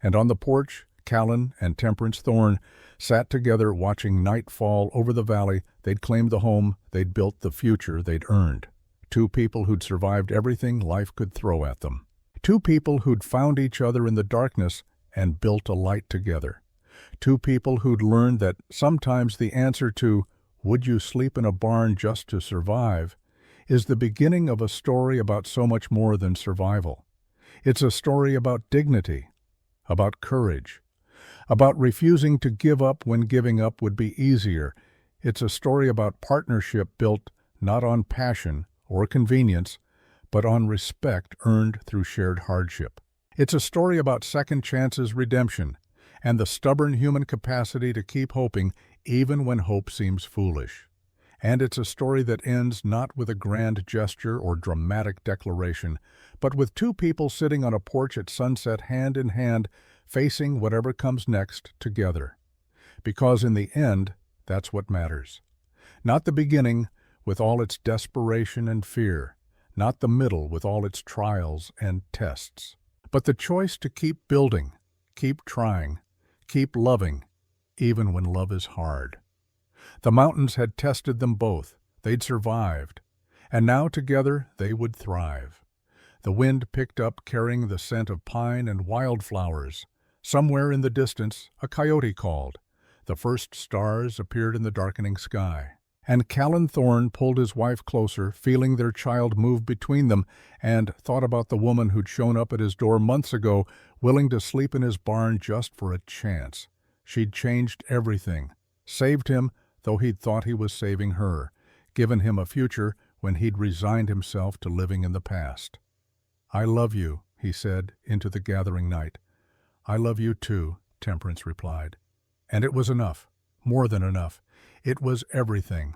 And on the porch, Callan and Temperance Thorne sat together, watching night fall over the valley. They'd claimed the home, they'd built the future they'd earned. 2 people who'd survived everything life could throw at them. 2 people who'd found each other in the darkness and built a light together. 2 people who'd learned that sometimes the answer to "would you sleep in a barn just to survive" is the beginning of a story about so much more than survival. It's a story about dignity, about courage, about refusing to give up when giving up would be easier. It's a story about partnership built not on passion or convenience, but on respect earned through shared hardship. It's a story about second chances, redemption, and the stubborn human capacity to keep hoping even when hope seems foolish. And it's a story that ends not with a grand gesture or dramatic declaration, but with 2 people sitting on a porch at sunset, hand in hand, facing whatever comes next together. Because in the end, that's what matters. Not the beginning with all its desperation and fear, not the middle with all its trials and tests, but the choice to keep building, keep trying, keep loving, even when love is hard. The mountains had tested them both. They'd survived. And now together they would thrive. The wind picked up, carrying the scent of pine and wildflowers. Somewhere in the distance, a coyote called. The first stars appeared in the darkening sky. And Callan Thorne pulled his wife closer, feeling their child move between them, and thought about the woman who'd shown up at his door months ago, willing to sleep in his barn just for a chance. She'd changed everything, saved him, though he'd thought he was saving her, given him a future when he'd resigned himself to living in the past. "I love you," he said into the gathering night. "I love you too," Temperance replied. And it was enough, more than enough. It was everything.